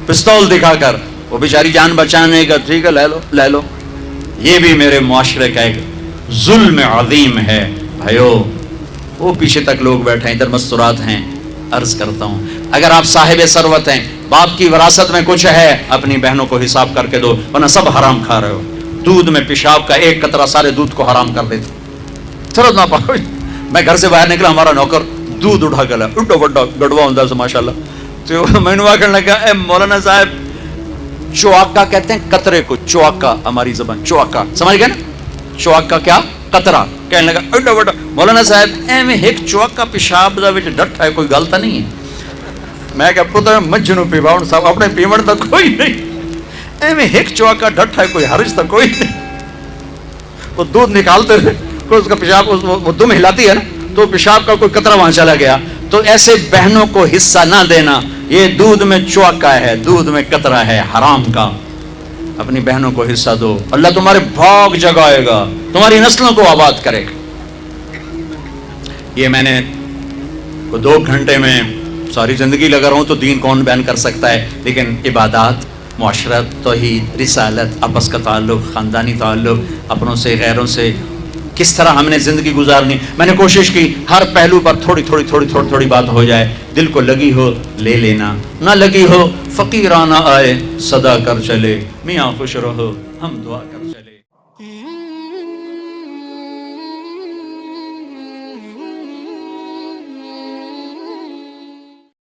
پستول دکھا کر. وہ بیچاری جان بچانے کا ٹھیک ہے لے لو لے لو. یہ بھی میرے معاشرے کا ایک ظلم عظیم ہے. بھائیو وہ پیچھے تک لوگ بیٹھے ہیں، ادھر مستورات ہیں. عرض کرتا ہوں اگر آپ صاحب ثروت ہیں، باپ کی وراثت میں کچھ ہے، اپنی بہنوں کو حساب کر کے دو، ورنہ سب حرام کھا رہے ہو. دودھ میں پیشاب کا ایک قطرہ سارے دودھ کو حرام کر دیتے. ضرورت نہ پاؤ. میں گھر سے باہر نکلا، ہمارا نوکر دودھ اٹھا کے لایا، اٹھا بڑا گڑوا ہوں سے ماشاء اللہ. تو میں نے کہنے لگا اے مولانا صاحب، چواکا کہتے ہیں قطرے کو، چواکا ہماری زبان، چواکا سمجھ گئے نا؟ چواکا کیا؟ قطرہ. کہنے لگا اٹھا بڑا مولانا صاحب ایویں ایک چواکا پیشاب دا وچ ڈٹ ہے، کوئی گل تو نہیں ہے. میں کہ پتہ مجھنوں پیواؤں صاحب اپنے پیمن تا کوئی نہیں، ایویں ایک چواکا ڈٹ ہے، کوئی حرج تا کوئی نہیں. وہ دودھ نکالتے رہے، کوئی اس کا پیشاب وہ دم ہلاتی ہے نا تو پیشاب کا کوئی قطرہ وہاں چلا گیا. تو ایسے بہنوں کو حصہ نہ دینا، یہ دودھ میں چواکا ہے، دودھ میں قطرہ ہے حرام کا. اپنی بہنوں کو حصہ دو، اللہ تمہارے بھاگ جگائے گا، تمہاری نسلوں کو آباد کرے گا. یہ میں نے 2 گھنٹے میں ساری زندگی لگا رہا ہوں تو دین کون بیان کر سکتا ہے. لیکن عبادات، معاشرت، توحید، رسالت، آپس کا تعلق، خاندانی تعلق، اپنوں سے غیروں سے کس طرح ہم نے زندگی گزارنی، میں نے کوشش کی ہر پہلو پر تھوڑی تھوڑی بات ہو جائے. دل کو لگی ہو لے لینا، نہ لگی ہو فقیرانہ آئے صدا کر چلے. میاں خوش رہو، ہم دعا